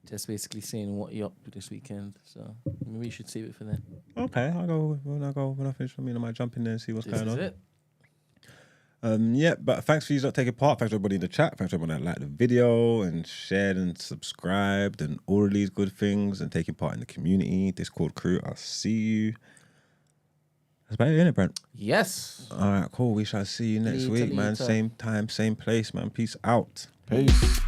just basically saying what you're up to this weekend. So maybe you should save it for then. Okay, I'll go when I finish. I might jump in there and see what's going on. This is it. Yeah, but thanks for you not taking part. Thanks to everybody in the chat. Thanks to everyone that liked the video and shared and subscribed and all of these good things and taking part in the community, Discord crew. I'll see you. That's about it, isn't it, Brent? Yes. All right, cool. We shall see you next week, man. Later. Same time, same place, man. Peace out. Peace.